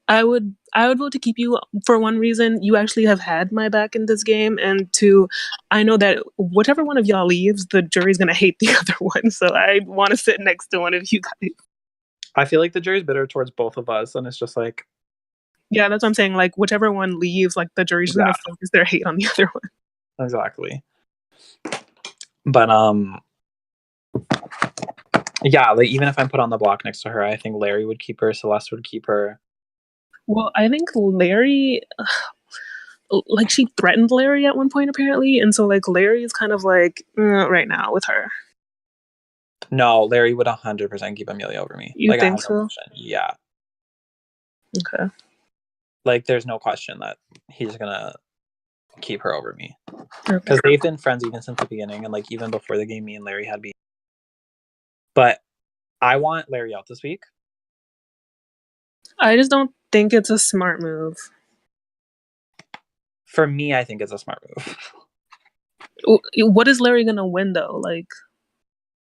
[SPEAKER 2] I would vote to keep you for one reason. You actually have had my back in this game, and two, I know that whichever one of y'all leaves, the jury's gonna hate the other one. So I want to sit next to one of you guys.
[SPEAKER 1] I feel like the jury's bitter towards both of us, and it's just like,
[SPEAKER 2] yeah, that's what I'm saying. Like whichever one leaves, like the jury's just gonna focus their hate on the other one.
[SPEAKER 1] Exactly. But yeah, like even if I'm put on the block next to her, I think Larry would keep her, Celeste would keep her.
[SPEAKER 2] Well, I think Larry, like she threatened Larry at one point apparently, and so like Larry is kind of like right now with her.
[SPEAKER 1] No, Larry would 100% keep Amelia over me.
[SPEAKER 2] You
[SPEAKER 1] like,
[SPEAKER 2] think so?
[SPEAKER 1] Yeah.
[SPEAKER 2] Okay.
[SPEAKER 1] Like, there's no question that he's gonna keep her over me, because they've been friends even since the beginning, and like even before the game, me and Larry had beef. But I want Larry out this week.
[SPEAKER 2] I just don't think it's a smart move.
[SPEAKER 1] For me, I think it's a smart move.
[SPEAKER 2] What is Larry gonna win though? Like,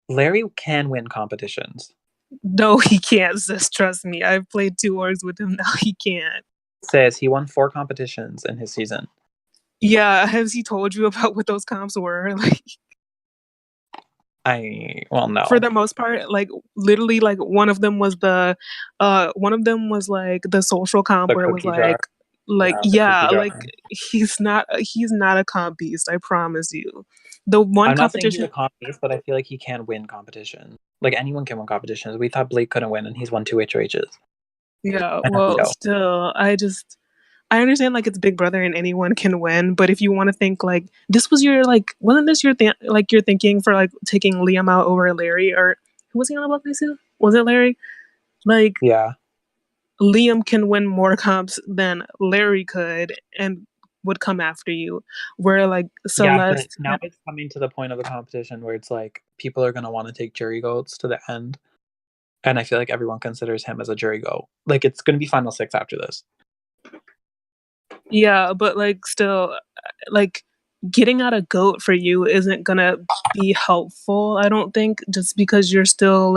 [SPEAKER 1] Larry can win competitions.
[SPEAKER 2] No, he can't, sis. Trust me. I've played 2 orgs with him now. He can't.
[SPEAKER 1] Says he won 4 competitions in his season.
[SPEAKER 2] Yeah, has he told you about what those comps were? Like,
[SPEAKER 1] no.
[SPEAKER 2] For the most part, like literally, like one of them was the social comp where it was he's not a comp beast. I promise you. The one
[SPEAKER 1] I'm
[SPEAKER 2] competition.
[SPEAKER 1] Not saying he's a comp beast, but I feel like he can win competition. Like anyone can win competitions. We thought Blake couldn't win, and he's won 2 HOHs.
[SPEAKER 2] Yeah, well, still, I understand like it's Big Brother and anyone can win, but if you want to think like this was your like wasn't this your your thinking for like taking Liam out over Larry, or who was he on the block next to? Was it Larry? Like,
[SPEAKER 1] yeah,
[SPEAKER 2] Liam can win more comps than Larry could and would come after you. Where like Celeste,
[SPEAKER 1] but now it's coming to the point of the competition where it's like people are gonna want to take jury goats to the end, and I feel like everyone considers him as a jury goat. Like it's gonna be final 6 after this.
[SPEAKER 2] Yeah, but like still, like getting out a goat for you isn't gonna be helpful. I don't think, just because you're still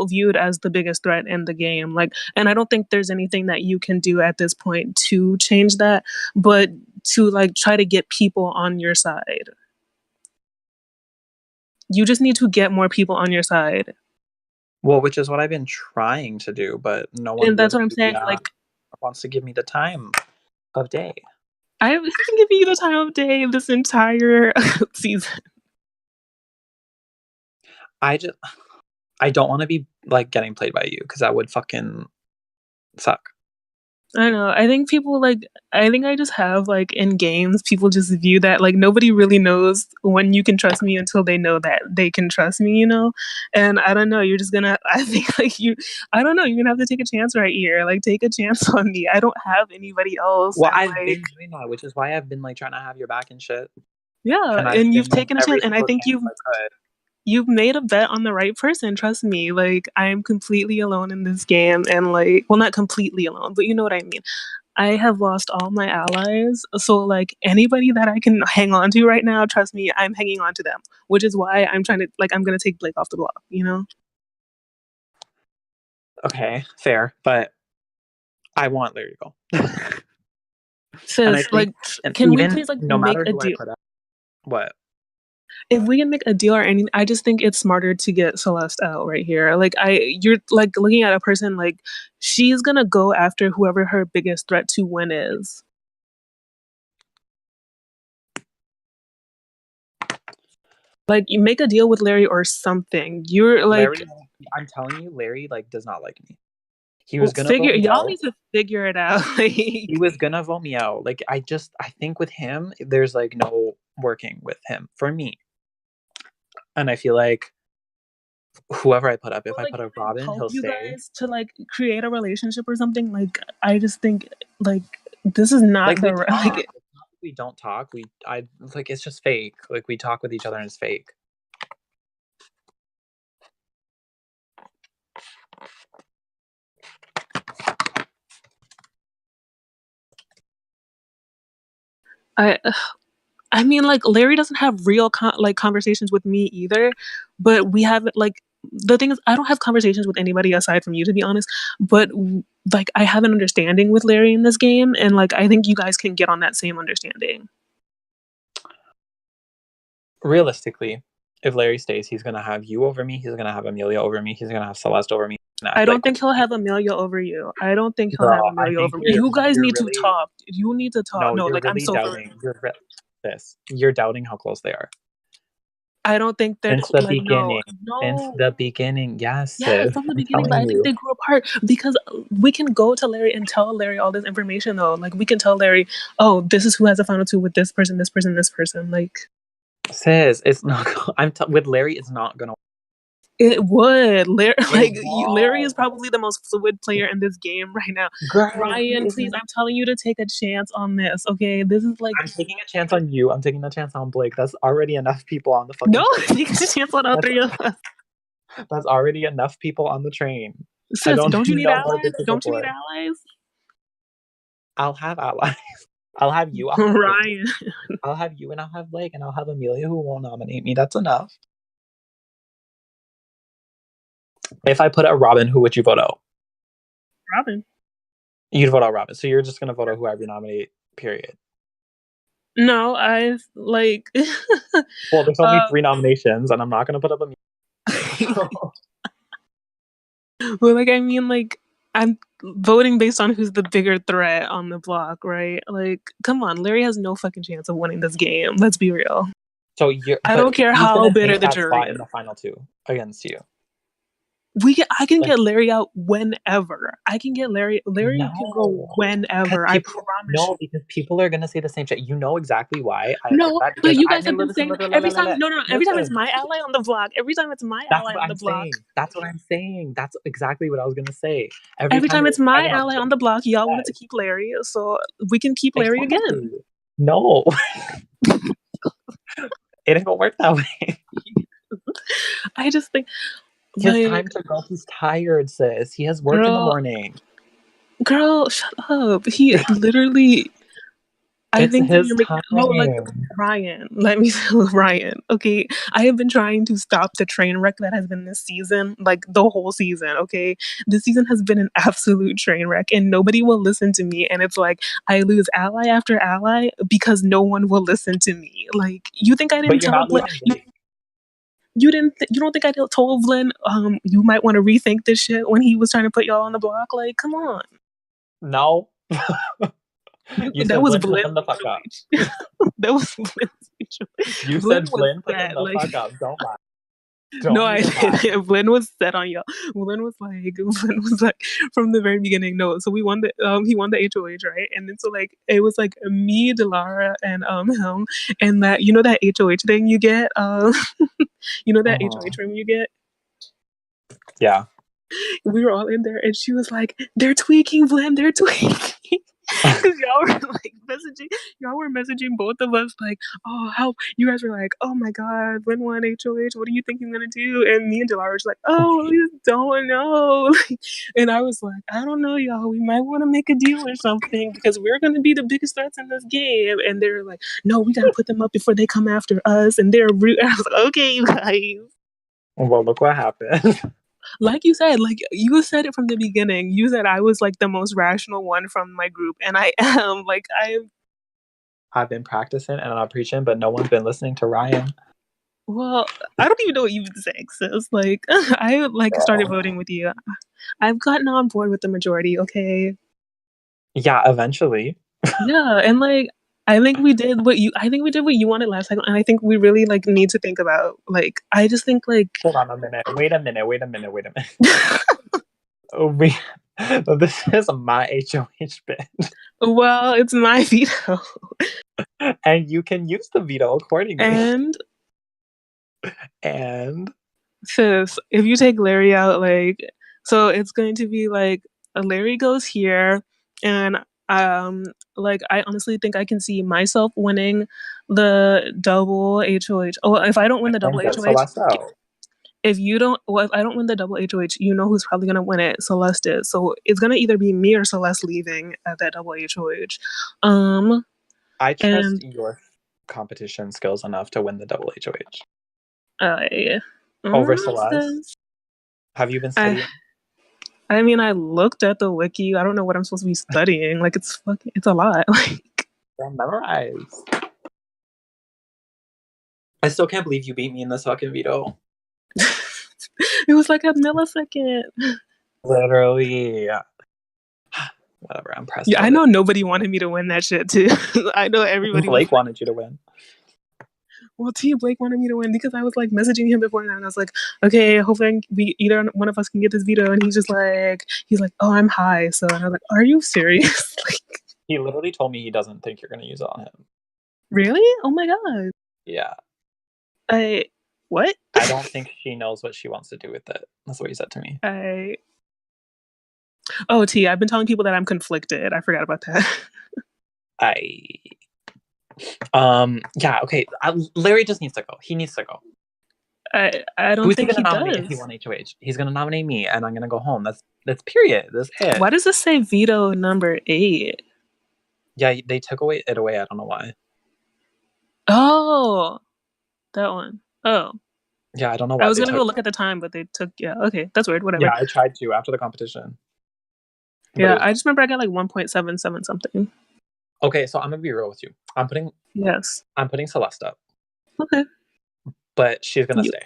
[SPEAKER 2] viewed as the biggest threat in the game. Like, and I don't think there's anything that you can do at this point to change that, but to like try to get people on your side. You just need to get more people on your side.
[SPEAKER 1] Well, which is what I've been trying to do, but no one.
[SPEAKER 2] And that's what I'm saying. Like,
[SPEAKER 1] wants to give me the time of day.
[SPEAKER 2] I have been giving you the time of day this entire season.
[SPEAKER 1] I don't want to be like getting played by you because that would fucking suck.
[SPEAKER 2] I know. I think people like I think I just have like in games people just view that like nobody really knows when you can trust me until they know that they can trust me, you know? And I don't know, you're just gonna I think like you I don't know, you're gonna have to take a chance right here. Like take a chance on me. I don't have anybody else
[SPEAKER 1] Well,
[SPEAKER 2] and
[SPEAKER 1] I've
[SPEAKER 2] like
[SPEAKER 1] been doing that, which is why I've been like trying to have your back and shit.
[SPEAKER 2] yeah,
[SPEAKER 1] And I've
[SPEAKER 2] and you've
[SPEAKER 1] been like
[SPEAKER 2] taken a
[SPEAKER 1] every
[SPEAKER 2] chance and I
[SPEAKER 1] single
[SPEAKER 2] think
[SPEAKER 1] chance I could.
[SPEAKER 2] you've made a bet on the right person, trust me. Like I am completely alone in this game and like well not completely alone, but you know what I mean. I have lost all my allies. So like anybody that I can hang on to right now, trust me, I'm hanging on to them. Which is why I'm trying to like I'm gonna take Blake off the block, you know?
[SPEAKER 1] Okay, fair, but I want Larry to go. And I
[SPEAKER 2] Sis,
[SPEAKER 1] think,
[SPEAKER 2] like
[SPEAKER 1] and
[SPEAKER 2] can we
[SPEAKER 1] even
[SPEAKER 2] please like
[SPEAKER 1] no
[SPEAKER 2] make
[SPEAKER 1] matter
[SPEAKER 2] a
[SPEAKER 1] who I
[SPEAKER 2] deal?
[SPEAKER 1] put up, what?
[SPEAKER 2] If we can make a deal or anything, I just think it's smarter to get Celeste out right here. Like you're like looking at a person like she's gonna go after whoever her biggest threat to win is. Like you make a deal with Larry or something. You're like
[SPEAKER 1] Larry, I'm telling you, Larry like does not like me. He was gonna
[SPEAKER 2] figure
[SPEAKER 1] vote me
[SPEAKER 2] y'all
[SPEAKER 1] out.
[SPEAKER 2] need to figure it out. Like
[SPEAKER 1] He was gonna vote me out. Like I think with him, there's like no working with him for me. And I feel like whoever I put up,
[SPEAKER 2] or
[SPEAKER 1] if I
[SPEAKER 2] like
[SPEAKER 1] put up
[SPEAKER 2] even
[SPEAKER 1] Robin,
[SPEAKER 2] help
[SPEAKER 1] he'll
[SPEAKER 2] you
[SPEAKER 1] stay.
[SPEAKER 2] guys to like create a relationship or something. Like I just think like this is not
[SPEAKER 1] Like we
[SPEAKER 2] the
[SPEAKER 1] talk.
[SPEAKER 2] like
[SPEAKER 1] We don't talk. I like it's just fake. Like we talk with each other and it's fake.
[SPEAKER 2] I I mean like Larry doesn't have real like conversations with me either, but we have like the thing is I don't have conversations with anybody aside from you to be honest, but like I have an understanding with Larry in this game and like I think you guys can get on that same understanding.
[SPEAKER 1] Realistically, if Larry stays, he's gonna have you over me. He's gonna have Amelia over me. He's gonna have Celeste over me. And
[SPEAKER 2] I
[SPEAKER 1] act
[SPEAKER 2] don't
[SPEAKER 1] like,
[SPEAKER 2] think he'll have Amelia over you. I don't think he'll have
[SPEAKER 1] girl, I
[SPEAKER 2] Amelia
[SPEAKER 1] think
[SPEAKER 2] over me. You guys
[SPEAKER 1] you're
[SPEAKER 2] need to
[SPEAKER 1] really
[SPEAKER 2] talk. You need to talk.
[SPEAKER 1] no,
[SPEAKER 2] No,
[SPEAKER 1] you're
[SPEAKER 2] like I'm
[SPEAKER 1] really
[SPEAKER 2] so for real.
[SPEAKER 1] doubting. You're doubting how close they are.
[SPEAKER 2] I don't think they're
[SPEAKER 1] Since the
[SPEAKER 2] like no,
[SPEAKER 1] beginning. Since
[SPEAKER 2] no.
[SPEAKER 1] the beginning, yes,
[SPEAKER 2] Yeah,
[SPEAKER 1] sis.
[SPEAKER 2] from the
[SPEAKER 1] I'm
[SPEAKER 2] beginning, but
[SPEAKER 1] telling
[SPEAKER 2] I think
[SPEAKER 1] you.
[SPEAKER 2] they grew apart because we can go to Larry and tell Larry all this information though. Like we can tell Larry, oh, this is who has a final two with this person, this person, this person. Like
[SPEAKER 1] Sis, it's not. With Larry. It's not gonna.
[SPEAKER 2] it would. Larry,
[SPEAKER 1] It
[SPEAKER 2] like Larry is
[SPEAKER 1] won't,
[SPEAKER 2] probably the most fluid player in this game right now.
[SPEAKER 1] girl. He
[SPEAKER 2] Ryan, please,
[SPEAKER 1] isn't.
[SPEAKER 2] I'm telling you to take a chance on this. Okay, this is like
[SPEAKER 1] I'm taking a chance on you. I'm taking a chance on Blake. That's already enough people on the
[SPEAKER 2] no,
[SPEAKER 1] fucking train.
[SPEAKER 2] take a chance on all
[SPEAKER 1] That's
[SPEAKER 2] three of us.
[SPEAKER 1] that's already enough people on the train. I
[SPEAKER 2] Sis,
[SPEAKER 1] don't
[SPEAKER 2] don't you
[SPEAKER 1] need
[SPEAKER 2] need
[SPEAKER 1] no more
[SPEAKER 2] allies?
[SPEAKER 1] bitches
[SPEAKER 2] Don't you need
[SPEAKER 1] aboard.
[SPEAKER 2] allies?
[SPEAKER 1] I'll have allies. I'll have you. I'll have Blake.
[SPEAKER 2] Ryan.
[SPEAKER 1] I'll have you, and I'll have Blake, and I'll have Amelia, who will nominate me. That's enough. If I put out Robin, who would you vote out?
[SPEAKER 2] Robin.
[SPEAKER 1] You'd vote out Robin. So you're just gonna vote out whoever you nominate. Period.
[SPEAKER 2] No, I like
[SPEAKER 1] Well, there's only
[SPEAKER 2] um
[SPEAKER 1] 3 nominations, and I'm not gonna put up Amelia. So
[SPEAKER 2] well, like I mean, like I'm voting based on who's the bigger threat on the block, right? Like, come on, Larry has no fucking chance of winning this game. Let's be real.
[SPEAKER 1] so you're,
[SPEAKER 2] I
[SPEAKER 1] but
[SPEAKER 2] don't care
[SPEAKER 1] who's
[SPEAKER 2] how
[SPEAKER 1] gonna
[SPEAKER 2] bitter
[SPEAKER 1] take
[SPEAKER 2] the
[SPEAKER 1] that
[SPEAKER 2] jury
[SPEAKER 1] spot in
[SPEAKER 2] is.
[SPEAKER 1] the final 2 against you?
[SPEAKER 2] I can
[SPEAKER 1] Like,
[SPEAKER 2] get Larry out whenever. I can get Larry. Larry can go
[SPEAKER 1] no, because
[SPEAKER 2] whenever. I
[SPEAKER 1] people
[SPEAKER 2] promise
[SPEAKER 1] no,
[SPEAKER 2] you.
[SPEAKER 1] because people are gonna say the same shit. You know exactly why I said
[SPEAKER 2] No,
[SPEAKER 1] that
[SPEAKER 2] but
[SPEAKER 1] because
[SPEAKER 2] you
[SPEAKER 1] I
[SPEAKER 2] guys
[SPEAKER 1] knew.
[SPEAKER 2] have been
[SPEAKER 1] Listen,
[SPEAKER 2] saying
[SPEAKER 1] listen,
[SPEAKER 2] every time. No, no, no. Every time it's
[SPEAKER 1] listen.
[SPEAKER 2] my ally on the block. Every time it's my
[SPEAKER 1] That's
[SPEAKER 2] ally
[SPEAKER 1] what
[SPEAKER 2] on
[SPEAKER 1] I'm
[SPEAKER 2] the block.
[SPEAKER 1] saying. That's what I'm saying. That's exactly what I was gonna say. Every
[SPEAKER 2] Every
[SPEAKER 1] time
[SPEAKER 2] time
[SPEAKER 1] it
[SPEAKER 2] it's
[SPEAKER 1] was
[SPEAKER 2] my
[SPEAKER 1] Kevin on
[SPEAKER 2] ally
[SPEAKER 1] the
[SPEAKER 2] on the block, y'all wanted to
[SPEAKER 1] yes,
[SPEAKER 2] keep Larry, so we can keep Larry
[SPEAKER 1] exactly.
[SPEAKER 2] again.
[SPEAKER 1] No, it didn't work that way.
[SPEAKER 2] I just think,
[SPEAKER 1] His
[SPEAKER 2] like,
[SPEAKER 1] time to go. He's tired, sis. He has work in the
[SPEAKER 2] girl,
[SPEAKER 1] morning.
[SPEAKER 2] girl, shut up. He literally, I
[SPEAKER 1] It's
[SPEAKER 2] think that
[SPEAKER 1] his
[SPEAKER 2] you're making, no, like,
[SPEAKER 1] time.
[SPEAKER 2] Ryan, let me tell Ryan, okay? I have been trying to stop the train wreck that has been this season, like, the whole season, okay? This season has been an absolute train wreck, and nobody will listen to me, and it's like, I lose ally after ally because no one will listen to me. Like, you think I
[SPEAKER 1] But
[SPEAKER 2] didn't
[SPEAKER 1] you're
[SPEAKER 2] tell
[SPEAKER 1] not
[SPEAKER 2] Blake,
[SPEAKER 1] losing Blake.
[SPEAKER 2] you don't think I told Vlin, you might want to rethink this shit when he was trying to put y'all on the block? Like, come on.
[SPEAKER 1] No. You
[SPEAKER 2] That
[SPEAKER 1] said
[SPEAKER 2] was
[SPEAKER 1] Blin, put
[SPEAKER 2] Vlin's
[SPEAKER 1] them the fuck up.
[SPEAKER 2] situation. That was Vlin's situation.
[SPEAKER 1] You
[SPEAKER 2] Vlin
[SPEAKER 1] said
[SPEAKER 2] was
[SPEAKER 1] Blin, put them
[SPEAKER 2] sad.
[SPEAKER 1] the
[SPEAKER 2] Like,
[SPEAKER 1] fuck up. Don't lie. Don't
[SPEAKER 2] No, I
[SPEAKER 1] even lie.
[SPEAKER 2] didn't. Lynn was set on y'all. Lynn was like from the very beginning. No, so we won the he won the HOH, right? And then so like it was like me, Delara, and him, and that that HOH thing you get, that HOH room you get.
[SPEAKER 1] Yeah.
[SPEAKER 2] We were all in there, and she was like, "They're tweaking, Glenn. They're tweaking." Because y'all were messaging both of us like, "Oh, help!" You guys were like, "Oh my God, Glenn won HOH. What do you think he's gonna do?" And me and Delara was like, "Oh, we just don't know." And I was like, "I don't know, y'all. We might want to make a deal or something because we're gonna be the biggest threats in this game." And they're like, "No, we gotta put them up before they come after us." And they're rude. I was like, "Okay, you guys."
[SPEAKER 1] Well, look what happened.
[SPEAKER 2] Like you said, like you said it from the beginning. You said I was like the most rational one from my group, and I am. Like
[SPEAKER 1] I've been practicing and I'm preaching, but no one's been listening to Ryan.
[SPEAKER 2] well, I don't even know what you've been saying, sis. Like I like started voting with you. I've gotten on board with the majority. Okay.
[SPEAKER 1] Yeah, eventually.
[SPEAKER 2] Yeah, and like I think we did what you wanted last time, and I think we really like need to think about like I just think like
[SPEAKER 1] Hold on a minute. Wait a minute. We, this is my HOH bit.
[SPEAKER 2] well, it's my veto.
[SPEAKER 1] And you can use the veto accordingly.
[SPEAKER 2] And
[SPEAKER 1] And
[SPEAKER 2] sis, if you take Larry out, like, so it's going to be like Larry goes here, and like I honestly think I can see myself winning the double HOH. Oh, if I don't win the double
[SPEAKER 1] get
[SPEAKER 2] HOH,
[SPEAKER 1] Celeste out.
[SPEAKER 2] if I don't win the double HOH, you know who's probably gonna win it? Celeste is. So it's gonna either be me or Celeste leaving at that double HOH.
[SPEAKER 1] I trust
[SPEAKER 2] And
[SPEAKER 1] your competition skills enough to win the double HOH.
[SPEAKER 2] I,
[SPEAKER 1] Over Celeste?
[SPEAKER 2] sis,
[SPEAKER 1] Have you been
[SPEAKER 2] I
[SPEAKER 1] studying?
[SPEAKER 2] I mean, I looked at the wiki. I don't know what I'm supposed to be studying. Like, it's a lot. Like,
[SPEAKER 1] Don't memorize. I still can't believe you beat me in this fucking veto.
[SPEAKER 2] it was like a millisecond.
[SPEAKER 1] Literally. Whatever, I'm pressed
[SPEAKER 2] Yeah, I
[SPEAKER 1] about it.
[SPEAKER 2] know nobody wanted me to win that shit too. I know everybody was
[SPEAKER 1] Blake wanted you to win.
[SPEAKER 2] well, T Blake wanted me to win because I was like messaging him before, and I was like, okay, hopefully we either one of us can get this veto. And he's like, oh, I'm high. So, and I was like, are you serious? Like,
[SPEAKER 1] He literally told me he doesn't think you're gonna use it on him.
[SPEAKER 2] really? Oh my God.
[SPEAKER 1] Yeah.
[SPEAKER 2] What?
[SPEAKER 1] I don't think she knows what she wants to do with it. That's what he said to me.
[SPEAKER 2] Oh, T, I've been telling people that I'm conflicted. I forgot about that.
[SPEAKER 1] Yeah, okay. Larry just needs to go. He needs to go.
[SPEAKER 2] I don't
[SPEAKER 1] Who's he
[SPEAKER 2] think
[SPEAKER 1] gonna
[SPEAKER 2] he
[SPEAKER 1] nominate
[SPEAKER 2] does.
[SPEAKER 1] if he won HOH? He's gonna nominate me, and I'm gonna go home. That's period. That's it.
[SPEAKER 2] Why does this say veto number 8?
[SPEAKER 1] Yeah, they took it away. I don't know why.
[SPEAKER 2] Oh, that one. Oh,
[SPEAKER 1] Yeah, I don't know
[SPEAKER 2] I
[SPEAKER 1] why
[SPEAKER 2] was
[SPEAKER 1] they
[SPEAKER 2] gonna go
[SPEAKER 1] took.
[SPEAKER 2] look at the time, but they took. Yeah, okay, that's weird. Whatever.
[SPEAKER 1] Yeah, I tried to after the competition, but it
[SPEAKER 2] Yeah,
[SPEAKER 1] was
[SPEAKER 2] I just remember I got like 1.77 something.
[SPEAKER 1] okay. So I'm gonna be real with you. I'm putting Celeste up,
[SPEAKER 2] Okay.
[SPEAKER 1] but she's gonna stay.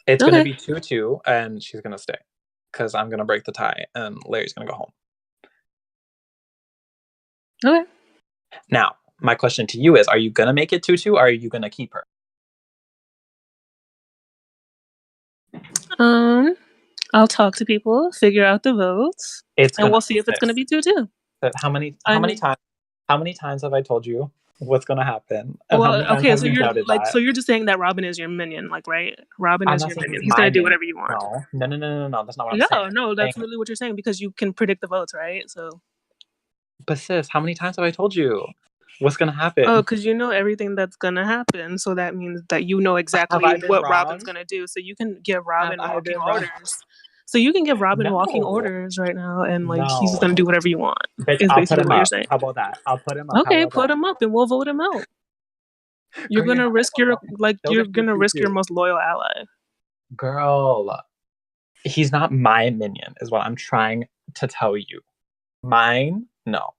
[SPEAKER 1] It's gonna be 2-2, and she's gonna stay because I'm gonna break the tie, and Larry's gonna go home.
[SPEAKER 2] Okay.
[SPEAKER 1] Now, my question to you is: are you gonna make it 2-2, or are you gonna keep her?
[SPEAKER 2] I'll talk to people, figure out the votes, and we'll see if it's gonna be 2-2.
[SPEAKER 1] How many times have I told you what's gonna happen? And how
[SPEAKER 2] Well,
[SPEAKER 1] many times
[SPEAKER 2] okay,
[SPEAKER 1] have
[SPEAKER 2] so
[SPEAKER 1] you doubted that?
[SPEAKER 2] you're just saying that Robin is your minion, like, right? Robin
[SPEAKER 1] I'm
[SPEAKER 2] is
[SPEAKER 1] not
[SPEAKER 2] your
[SPEAKER 1] saying
[SPEAKER 2] minion.
[SPEAKER 1] he's
[SPEAKER 2] He's
[SPEAKER 1] my
[SPEAKER 2] gonna do
[SPEAKER 1] minion.
[SPEAKER 2] whatever you want.
[SPEAKER 1] No. That's not what I'm saying.
[SPEAKER 2] No, that's literally what you're saying because you can predict the votes, right? So.
[SPEAKER 1] But sis, how many times have I told you what's gonna happen?
[SPEAKER 2] Oh, because you know everything that's gonna happen, so that means that you know exactly what Robin's gonna do. So you can give Robin walking orders. So you can give Robin walking orders right now, and like he's just gonna do whatever you want.
[SPEAKER 1] Bitch,
[SPEAKER 2] Is
[SPEAKER 1] I'll put
[SPEAKER 2] basically
[SPEAKER 1] him
[SPEAKER 2] what you're
[SPEAKER 1] up.
[SPEAKER 2] saying.
[SPEAKER 1] How about that? I'll put him up.
[SPEAKER 2] Okay, put him up, and we'll vote him out. You're gonna risk your most loyal ally.
[SPEAKER 1] Girl, he's not my minion, is what I'm trying to tell you. Mine, no.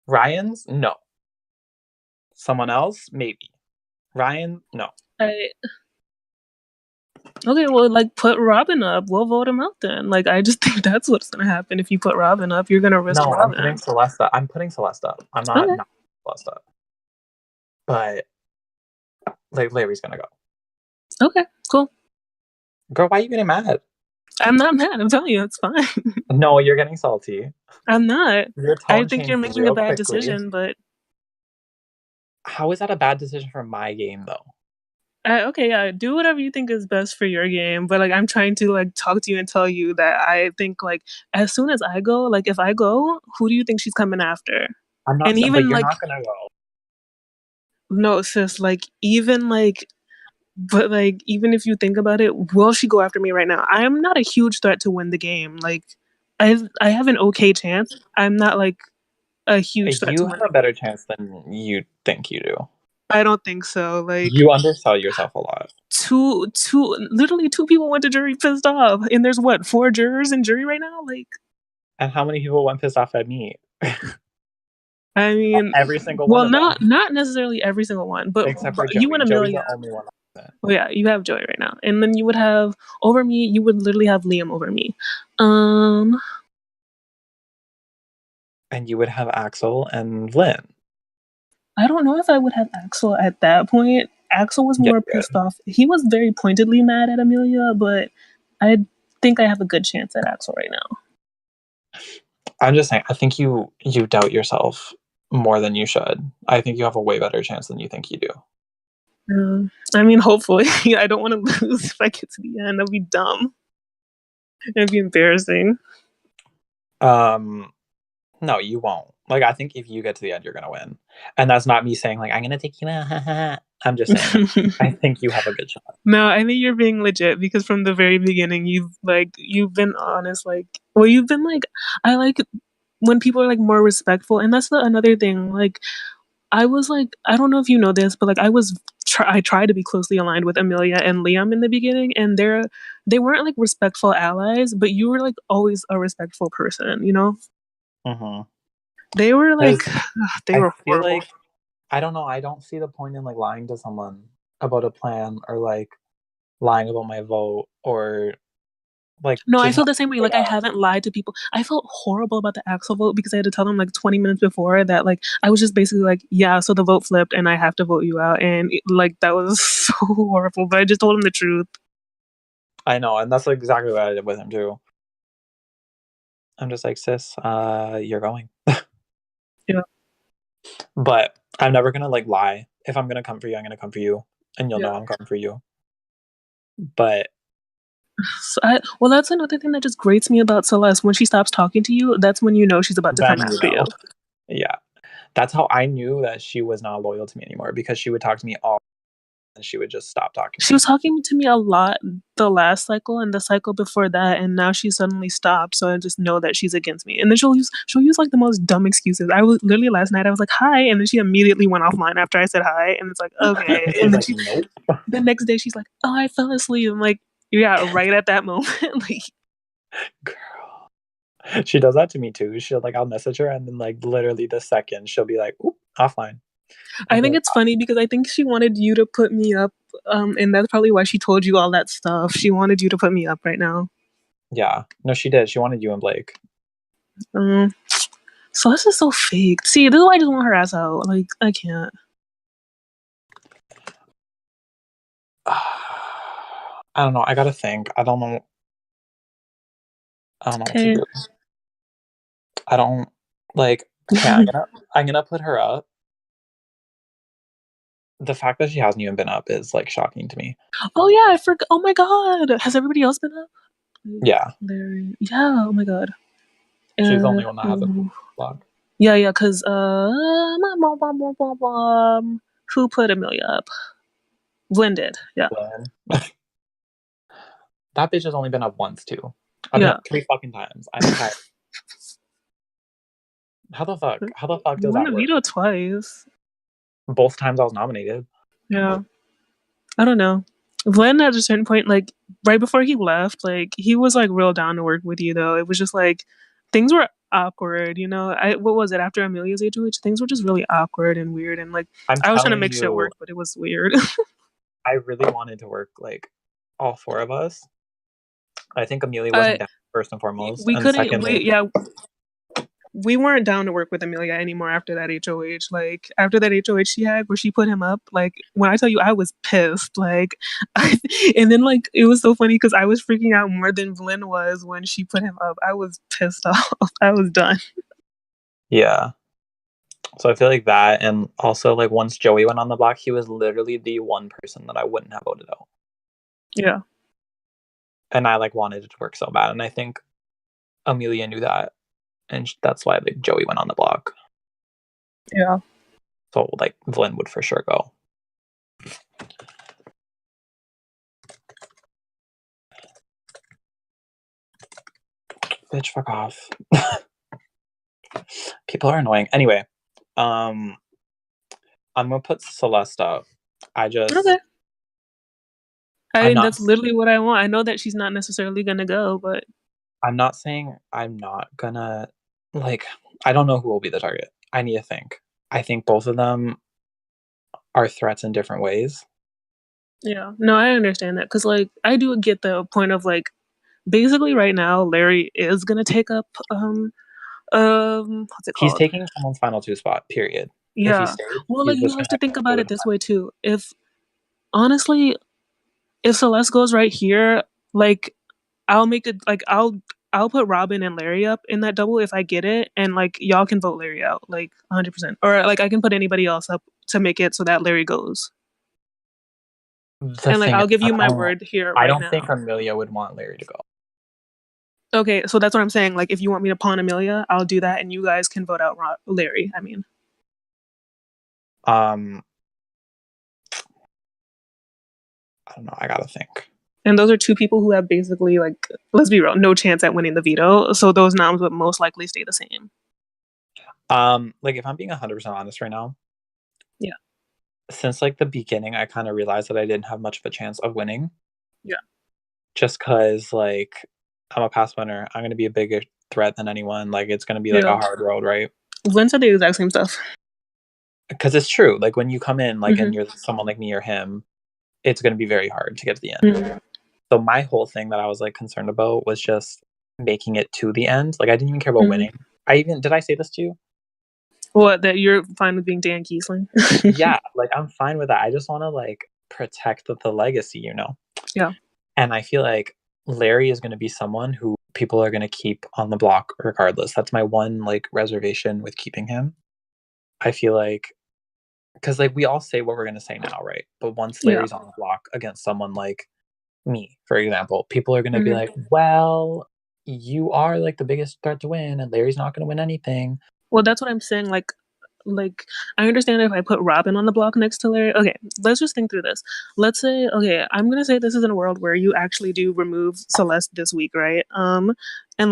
[SPEAKER 1] Ryan's, no. Someone else, maybe. Ryan, no.
[SPEAKER 2] Okay, well, like put Robin up. We'll vote him out then. Like I just think that's what's gonna happen if you put Robin up. You're gonna risk Robin.
[SPEAKER 1] I'm putting Celeste up. I'm not Celeste up. But like Larry's gonna go.
[SPEAKER 2] Okay, cool.
[SPEAKER 1] Girl, why are you getting mad?
[SPEAKER 2] I'm not mad. I'm telling you, it's fine.
[SPEAKER 1] No, you're getting salty.
[SPEAKER 2] I'm not.
[SPEAKER 1] Your
[SPEAKER 2] I
[SPEAKER 1] tone
[SPEAKER 2] think you're
[SPEAKER 1] changed
[SPEAKER 2] making a
[SPEAKER 1] real
[SPEAKER 2] bad
[SPEAKER 1] quickly.
[SPEAKER 2] decision, but
[SPEAKER 1] How is that a bad decision for my game, though?
[SPEAKER 2] okay, yeah, do whatever you think is best for your game. But like, I'm trying to like talk to you and tell you that I think like as soon as I go, like if I go, who do you think she's coming after?
[SPEAKER 1] I'm not,
[SPEAKER 2] And
[SPEAKER 1] but
[SPEAKER 2] even
[SPEAKER 1] you're
[SPEAKER 2] like,
[SPEAKER 1] not gonna go.
[SPEAKER 2] no, sis, like even like, but like even if you think about it, will she go after me right now? I am not a huge threat to win the game. Like, I have an okay chance. I'm not like a huge threat to
[SPEAKER 1] You
[SPEAKER 2] win
[SPEAKER 1] have a
[SPEAKER 2] the game.
[SPEAKER 1] better chance than you think you do.
[SPEAKER 2] I don't think so. Like
[SPEAKER 1] You undersell yourself a lot.
[SPEAKER 2] literally two people went to jury pissed off, and there's what, four jurors in jury right now. Like,
[SPEAKER 1] And how many people went pissed off at me?
[SPEAKER 2] I mean,
[SPEAKER 1] Every single one
[SPEAKER 2] well,
[SPEAKER 1] of
[SPEAKER 2] not
[SPEAKER 1] them,
[SPEAKER 2] not necessarily every single one,
[SPEAKER 1] except
[SPEAKER 2] but
[SPEAKER 1] for
[SPEAKER 2] you and
[SPEAKER 1] Joey. Joey's
[SPEAKER 2] Amelia.
[SPEAKER 1] the only one.
[SPEAKER 2] Oh yeah, you have Joey right now, and then you would have over me. You would literally have Liam over me. Um,
[SPEAKER 1] And you would have Axel and Lynn.
[SPEAKER 2] I don't know if I would have Axel at that point. Axel was
[SPEAKER 1] Yeah,
[SPEAKER 2] more
[SPEAKER 1] good.
[SPEAKER 2] pissed off. He was very pointedly mad at Amelia, but I think I have a good chance at Axel right now.
[SPEAKER 1] I'm just saying. I think you doubt yourself more than you should. I think you have a way better chance than you think you do.
[SPEAKER 2] I mean, hopefully, I don't want to lose if I get to the end. That'd be dumb. It'd be embarrassing.
[SPEAKER 1] Um, no, you won't. Like, I think if you get to the end, you're gonna win. And that's not me saying like I'm gonna take you out. I'm just saying I think you have a good shot.
[SPEAKER 2] No, I think you're being legit because from the very beginning, you've been honest. Like, well, you've been like, I like when people are like more respectful, and that's another thing. Like, I was like, I don't know if you know this, but like I tried to be closely aligned with Amelia and Liam in the beginning, and they weren't like respectful allies, but you were like always a respectful person, you know?
[SPEAKER 1] Mm-hmm.
[SPEAKER 2] They were like,
[SPEAKER 1] Because
[SPEAKER 2] they
[SPEAKER 1] I
[SPEAKER 2] were
[SPEAKER 1] feel
[SPEAKER 2] horrible.
[SPEAKER 1] like I don't know. I don't see the point in like lying to someone about a plan or like lying about my vote or like
[SPEAKER 2] No, I
[SPEAKER 1] just
[SPEAKER 2] feel
[SPEAKER 1] not
[SPEAKER 2] the same way.
[SPEAKER 1] it
[SPEAKER 2] Like I
[SPEAKER 1] up.
[SPEAKER 2] haven't lied to people. I felt horrible about the Axel vote because I had to tell them like 20 minutes before that like I was just basically like, yeah, so the vote flipped and I have to vote you out. And like that was so horrible. But I just told him the truth.
[SPEAKER 1] I know, and that's exactly what I did with him too. I'm just like, sis, you're going.
[SPEAKER 2] Yeah.
[SPEAKER 1] But I'm never gonna like lie. If I'm gonna come for you, I'm gonna come for you, and you'll know
[SPEAKER 2] Yeah.
[SPEAKER 1] I'm coming for you. But
[SPEAKER 2] So well, that's another thing that just grates me about Celeste. When she stops talking to you, that's when you know she's about to come
[SPEAKER 1] then you
[SPEAKER 2] after you.
[SPEAKER 1] know, yeah, that's how I knew that she was not loyal to me anymore because she would talk to me all, and she would just stop talking to
[SPEAKER 2] She was
[SPEAKER 1] me.
[SPEAKER 2] talking to me a lot the last cycle and the cycle before that, and now she suddenly stopped. So I just know that she's against me. And then she'll use like the most dumb excuses. I was literally last night I was like hi, and then she immediately went offline after I said hi, and it's like okay.
[SPEAKER 1] And
[SPEAKER 2] And
[SPEAKER 1] she's
[SPEAKER 2] then
[SPEAKER 1] like, nope,
[SPEAKER 2] the next day she's like, oh, I fell asleep. I'm like, yeah, right at that moment. Like
[SPEAKER 1] girl. She does that to me too. She'll like, I'll message her, and then like literally the second she'll be like, oop, offline. I'll
[SPEAKER 2] I
[SPEAKER 1] be
[SPEAKER 2] think
[SPEAKER 1] like,
[SPEAKER 2] it's funny because I think she wanted you to put me up, and that's probably why she told you all that stuff. She wanted you to put me up right now.
[SPEAKER 1] yeah, no, she did. She wanted you and Blake.
[SPEAKER 2] Um, so this is so fake. See, this is why I just want her ass out. Like I can't.
[SPEAKER 1] I don't know. I gotta think. I don't know. I don't know what to
[SPEAKER 2] Okay.
[SPEAKER 1] do. I don't like. Okay, I'm gonna put her up. The fact that she hasn't even been up is like shocking to me.
[SPEAKER 2] Oh yeah, I forgot. Oh my god, has everybody else been up?
[SPEAKER 1] Yeah,
[SPEAKER 2] There. Yeah. Oh my god.
[SPEAKER 1] she's the only one that hasn't
[SPEAKER 2] Ooh.
[SPEAKER 1] blocked.
[SPEAKER 2] Yeah, yeah. Cause who put Amelia up? Blended. Yeah.
[SPEAKER 1] Glenn. That bitch has only been up once too. I've been
[SPEAKER 2] Yeah.
[SPEAKER 1] up 3 fucking times. I'm tired. How the fuck? How the fuck
[SPEAKER 2] You
[SPEAKER 1] does
[SPEAKER 2] won
[SPEAKER 1] that
[SPEAKER 2] a
[SPEAKER 1] work?
[SPEAKER 2] veto twice.
[SPEAKER 1] Both times I was nominated.
[SPEAKER 2] Yeah. I don't know. Glenn at a certain point, like right before he left, like he was like real down to work with you though. It was just like things were awkward, you know. What was it after Amelia's HOH? Things were just really awkward and weird and like
[SPEAKER 1] I'm
[SPEAKER 2] I was trying to
[SPEAKER 1] telling
[SPEAKER 2] make shit
[SPEAKER 1] you,
[SPEAKER 2] work, but it was weird.
[SPEAKER 1] I really wanted to work like all four of us. I think Amelia
[SPEAKER 2] uh
[SPEAKER 1] wasn't down first and foremost,
[SPEAKER 2] we
[SPEAKER 1] and
[SPEAKER 2] couldn't
[SPEAKER 1] secondly,
[SPEAKER 2] we yeah, we weren't down to work with Amelia anymore after that HOH. Like after that HOH she had where she put him up, like when I tell you I was pissed, like and then like it was so funny because I was freaking out more than Vlyn was when she put him up. I was pissed off. I was done.
[SPEAKER 1] Yeah. So I feel like that, and also like once Joey went on the block, he was literally the one person that I wouldn't have voted out.
[SPEAKER 2] Yeah.
[SPEAKER 1] And I like wanted it to work so bad, and I think Amelia knew that, and that's why like Joey went on the block.
[SPEAKER 2] Yeah.
[SPEAKER 1] So like Vlyn would for sure go. Bitch, fuck off. People are annoying. Anyway, I'm gonna put Celeste up.
[SPEAKER 2] Okay. I
[SPEAKER 1] I'm
[SPEAKER 2] mean,
[SPEAKER 1] not
[SPEAKER 2] that's literally what I want. I know that she's not necessarily gonna go, but
[SPEAKER 1] I'm not saying I'm not gonna like I don't know who will be the target. I need to think. I think both of them are threats in different ways.
[SPEAKER 2] yeah. No, I understand that because like I do get the point of like basically right now Larry is gonna take up what's it
[SPEAKER 1] He's
[SPEAKER 2] called?
[SPEAKER 1] taking someone's final two spot, period. If he
[SPEAKER 2] Yeah.
[SPEAKER 1] stays,
[SPEAKER 2] Well, like
[SPEAKER 1] he's
[SPEAKER 2] you
[SPEAKER 1] just
[SPEAKER 2] have
[SPEAKER 1] gonna
[SPEAKER 2] to think
[SPEAKER 1] do
[SPEAKER 2] about
[SPEAKER 1] it.
[SPEAKER 2] it this way too. If honestly, if Celeste goes right here, like I'll make it like I'll put Robin and Larry up in that double if I get it, and like y'all can vote Larry out like 100%, or like I can put anybody else up to make it so that Larry goes,
[SPEAKER 1] The
[SPEAKER 2] and like
[SPEAKER 1] thing is,
[SPEAKER 2] I'll give you my word here
[SPEAKER 1] I
[SPEAKER 2] right
[SPEAKER 1] don't think
[SPEAKER 2] now.
[SPEAKER 1] Amelia would want Larry to go.
[SPEAKER 2] Okay, so that's what I'm saying. Like if you want me to pawn Amelia, I'll do that, and you guys can vote out Larry. I mean,
[SPEAKER 1] Um, I don't know. I gotta think.
[SPEAKER 2] and those are two people who have basically like let's be real, no chance at winning the veto. So those noms would most likely stay the same.
[SPEAKER 1] Like if I'm being 100% honest right now,
[SPEAKER 2] Yeah.
[SPEAKER 1] since like the beginning, I kind of realized that I didn't have much of a chance of winning.
[SPEAKER 2] Yeah.
[SPEAKER 1] Just because like I'm a past winner, I'm gonna be a bigger threat than anyone. Like it's gonna be like a
[SPEAKER 2] Yeah.
[SPEAKER 1] hard road, right?
[SPEAKER 2] Lynn said the exact same stuff.
[SPEAKER 1] Because it's true. Like when you come in, like and
[SPEAKER 2] Mm-hmm.
[SPEAKER 1] you're someone like me or him, it's gonna be very hard to get to the end.
[SPEAKER 2] Mm-hmm.
[SPEAKER 1] So my whole thing that I was like concerned about was just making it to the end. Like I didn't even care about
[SPEAKER 2] Mm-hmm.
[SPEAKER 1] winning. I even did I say this to you?
[SPEAKER 2] What, that you're fine with being Dan Kiesling?
[SPEAKER 1] Yeah, like I'm fine with that. I just want to like protect the legacy, you know.
[SPEAKER 2] Yeah.
[SPEAKER 1] And I feel like Larry is going to be someone who people are going to keep on the block regardless. That's my one like reservation with keeping him. I feel like because like we all say what we're going to say now, right? But once
[SPEAKER 2] Yeah.
[SPEAKER 1] Larry's on the block against someone like me, for example, people are going to be
[SPEAKER 2] Mm-hmm.
[SPEAKER 1] like, well, you are like the biggest threat to win, and Larry's not going to win anything.
[SPEAKER 2] Well, that's what I'm saying. Like I understand if I put Robin on the block next to Larry. Okay, let's just think through this. Let's say, okay, I'm gonna say this is in a world where you actually do remove Celeste this week, right? And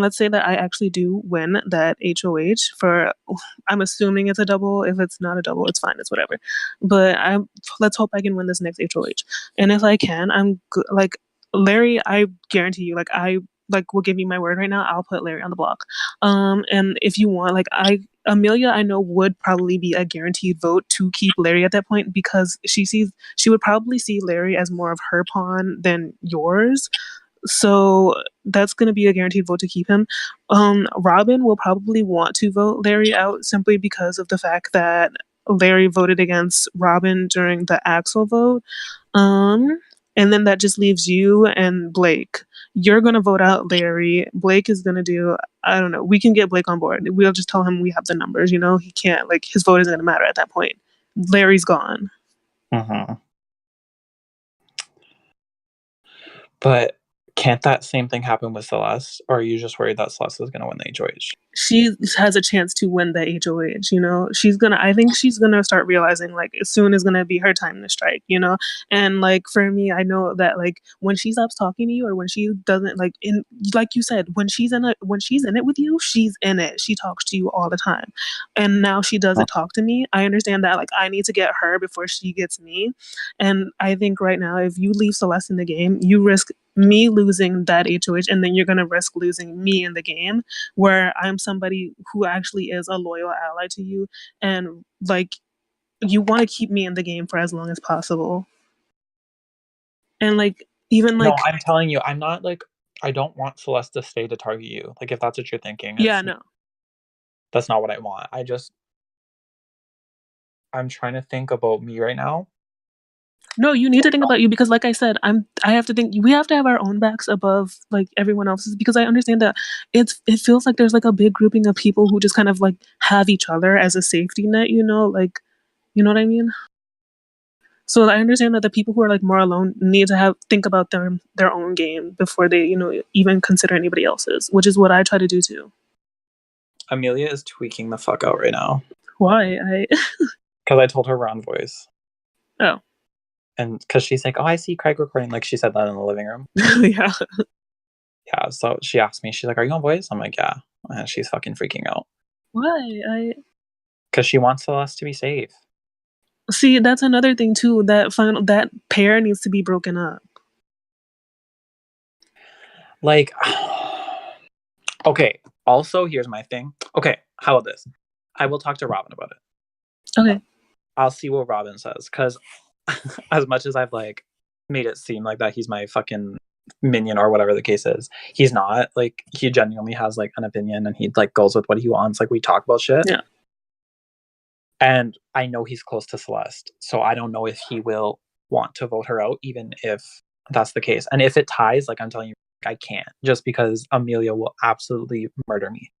[SPEAKER 2] let's say that I actually do win that HOH for. I'm assuming it's a double. If it's not a double, it's fine. It's whatever. But I'm. Let's hope I can win this next HOH. And if I can, like Larry. I guarantee you, like I like will give you my word right now. I'll put Larry on the block. And if you want, like Amelia, I know would probably be a guaranteed vote to keep Larry at that point because she would probably see Larry as more of her pawn than yours. So that's going to be a guaranteed vote to keep him. Robin will probably want to vote Larry out simply because of the fact that Larry voted against Robin during the Axel vote. Um, and then that just leaves you and Blake. You're gonna vote out Larry. Blake is gonna do. I don't know. We can get Blake on board. We'll just tell him we have the numbers. You know, he can't like his vote isn't gonna matter at that point. Larry's gone.
[SPEAKER 1] Mm-hmm. But can't that same thing happen with Celeste? Or are you just worried that Celeste is going to win the HOH?
[SPEAKER 2] She has a chance to win the HOH, you know. I think she's gonna start realizing like soon is gonna be her time to strike, you know. And like for me, I know that like when she stops talking to you or when she doesn't like in like you said, when she's in it with you, she's in it. She talks to you all the time. And now she doesn't talk to me. I understand that like I need to get her before she gets me. And I think right now if you leave Celeste in the game, you risk me losing that HOH and then you're gonna risk losing me in the game where I'm somebody who actually is a loyal ally to you and like you want to keep me in the game for as long as possible. And like even
[SPEAKER 1] No,
[SPEAKER 2] like
[SPEAKER 1] I'm telling you, I'm not like, I don't want Celeste to stay to target you. Like, if that's what you're thinking,
[SPEAKER 2] yeah,
[SPEAKER 1] it's
[SPEAKER 2] no.
[SPEAKER 1] That's not what I want. I'm trying to think about me right now.
[SPEAKER 2] No, you need to think about you because, like I said, I have to think. We have to have our own backs above like everyone else's because I understand that it feels like there's like a big grouping of people who just kind of like have each other as a safety net. Like you know what I mean. So I understand that the people who are like more alone need to have think about their own game before they even consider anybody else's, which is what I try to do too.
[SPEAKER 1] Amelia is tweaking the fuck out right now.
[SPEAKER 2] Why
[SPEAKER 1] Because I told her we're on voice.
[SPEAKER 2] Oh.
[SPEAKER 1] And because she's like, oh, I see Craig recording. Like she said that in the living room.
[SPEAKER 2] Yeah.
[SPEAKER 1] Yeah. So she asked me, she's like, are you on voice? I'm like, yeah. And she's fucking freaking out.
[SPEAKER 2] Why?
[SPEAKER 1] Because she wants us to be safe.
[SPEAKER 2] See, that's another thing too. That pair needs to be broken up.
[SPEAKER 1] Like, okay. Also, here's my thing. Okay, how about this? I will talk to Robin about it.
[SPEAKER 2] Okay.
[SPEAKER 1] I'll see what Robin says. Because as much as I've like made it seem like that he's my fucking minion or whatever the case is, he's not. Like, he genuinely has like an opinion and he like goes with what he wants. Like, we talk about shit.
[SPEAKER 2] Yeah.
[SPEAKER 1] And I know he's close to Celeste. So I don't know if he will want to vote her out, even if that's the case. And if it ties, like I'm telling you, I can't, just because Amelia will absolutely murder me.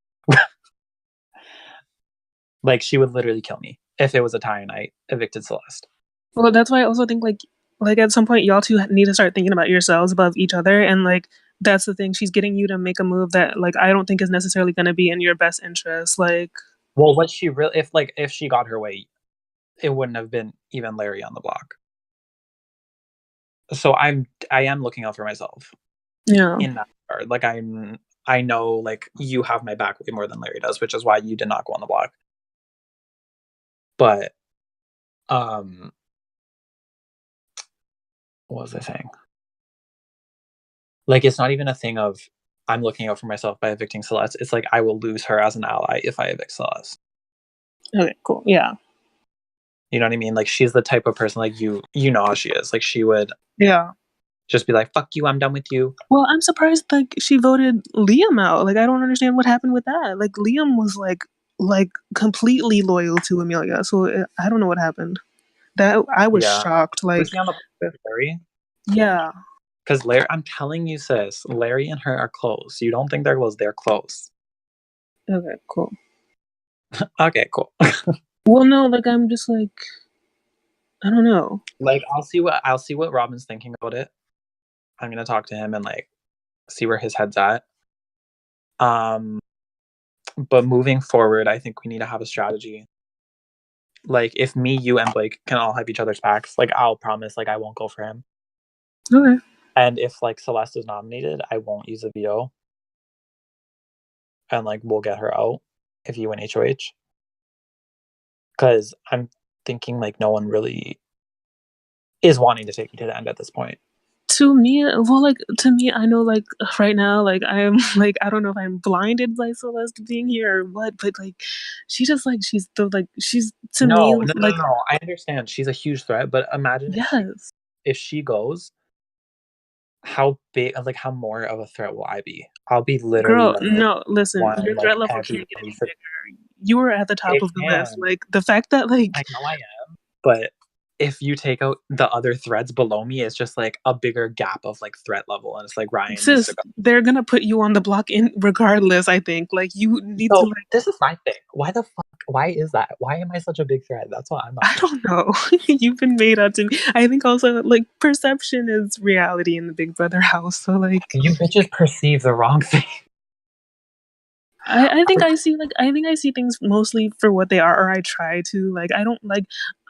[SPEAKER 1] Like, she would literally kill me if it was a tie and I evicted Celeste.
[SPEAKER 2] Well, that's why I also think like at some point y'all two need to start thinking about yourselves above each other, and like that's the thing. She's getting you to make a move that like I don't think is necessarily going to be in your best interest. Like,
[SPEAKER 1] well, what she really, if she got her way, it wouldn't have been even Larry on the block. So I am looking out for myself.
[SPEAKER 2] Yeah.
[SPEAKER 1] In that regard. Like, I know like you have my back way more than Larry does, which is why you did not go on the block. But what was I saying? Like, it's not even a thing of I'm looking out for myself by evicting Celeste. It's like I will lose her as an ally if I evict Celeste.
[SPEAKER 2] Okay, cool. Yeah.
[SPEAKER 1] You know what I mean? Like, she's the type of person, like, you know how she is. Like, she would just be like, fuck you, I'm done with you.
[SPEAKER 2] Well, I'm surprised like she voted Liam out. Like, I don't understand what happened with that. Like, Liam was like completely loyal to Amelia. So I don't know what happened. That I was shocked. Like,
[SPEAKER 1] was he on the with Larry?
[SPEAKER 2] Yeah.
[SPEAKER 1] Because Larry, I'm telling you, sis, Larry and her are close. You don't think they're close? They're close.
[SPEAKER 2] Okay, cool.
[SPEAKER 1] Okay, cool.
[SPEAKER 2] Well, no, like I'm just like I don't know.
[SPEAKER 1] Like, I'll see what Robin's thinking about it. I'm gonna talk to him and like see where his head's at. But moving forward, I think we need to have a strategy. Like, if me, you, and Blake can all have each other's backs, like, I'll promise, like, I won't go for him.
[SPEAKER 2] Okay.
[SPEAKER 1] And if like Celeste is nominated, I won't use a veto. And like, we'll get her out if you win HOH. Because I'm thinking like no one really is wanting to take you to the end at this point.
[SPEAKER 2] To me, I know like right now, like I'm like I don't know if I'm blinded by Celeste being here or what, but like she's just like she's to me like
[SPEAKER 1] no. I understand she's a huge threat, but imagine if she goes, how big, like how more of a threat will I be? I'll be literally
[SPEAKER 2] girl.
[SPEAKER 1] like
[SPEAKER 2] No, listen,
[SPEAKER 1] one,
[SPEAKER 2] your
[SPEAKER 1] like,
[SPEAKER 2] threat level can't get any bigger. You were at the top of the list. Like the fact that like
[SPEAKER 1] I know I am, but if you take out the other threads below me, it's just like a bigger gap of like threat level, and it's like Ryan needs to go.
[SPEAKER 2] They're gonna put you on the block in regardless. I think like you need to. Like,
[SPEAKER 1] this is my thing. Why the fuck? Why is that? Why am I such a big threat? That's what I'm not.
[SPEAKER 2] I don't know. You've been made out to me. I think also like perception is reality in the Big Brother house. So like
[SPEAKER 1] you bitches perceive the wrong thing.
[SPEAKER 2] I think I see things mostly for what they are, or I try to. Like I don't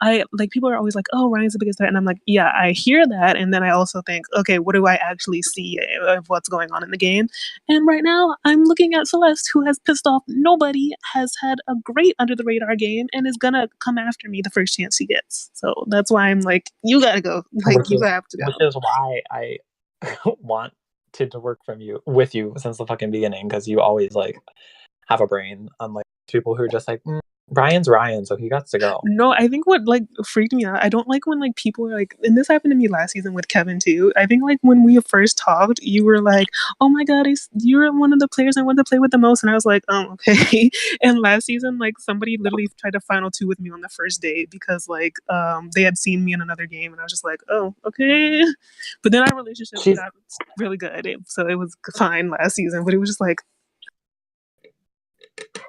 [SPEAKER 2] I people are always like, oh, Ryan's the biggest threat, and I'm like, yeah, I hear that, and then I also think, okay, what do I actually see of what's going on in the game? And right now, I'm looking at Celeste, who has pissed off nobody, has had a great under the radar game, and is gonna come after me the first chance he gets. So that's why I'm like, you gotta go, like you have to go.
[SPEAKER 1] Which is why I wanted to work with you since the fucking beginning, because you always like have a brain, unlike people who are just like, Brian's Ryan, so he got to go.
[SPEAKER 2] No, I think what like freaked me out, I don't like when like people are like, and this happened to me last season with Kevin too. I think like when we first talked, you were like, "Oh my god, you're one of the players I want to play with the most," and I was like, okay." And last season, like somebody literally tried to final two with me on the first date because like they had seen me in another game, and I was just like, "Oh, okay." But then our relationship
[SPEAKER 1] She's
[SPEAKER 2] got really good, so it was fine last season. But it was just like,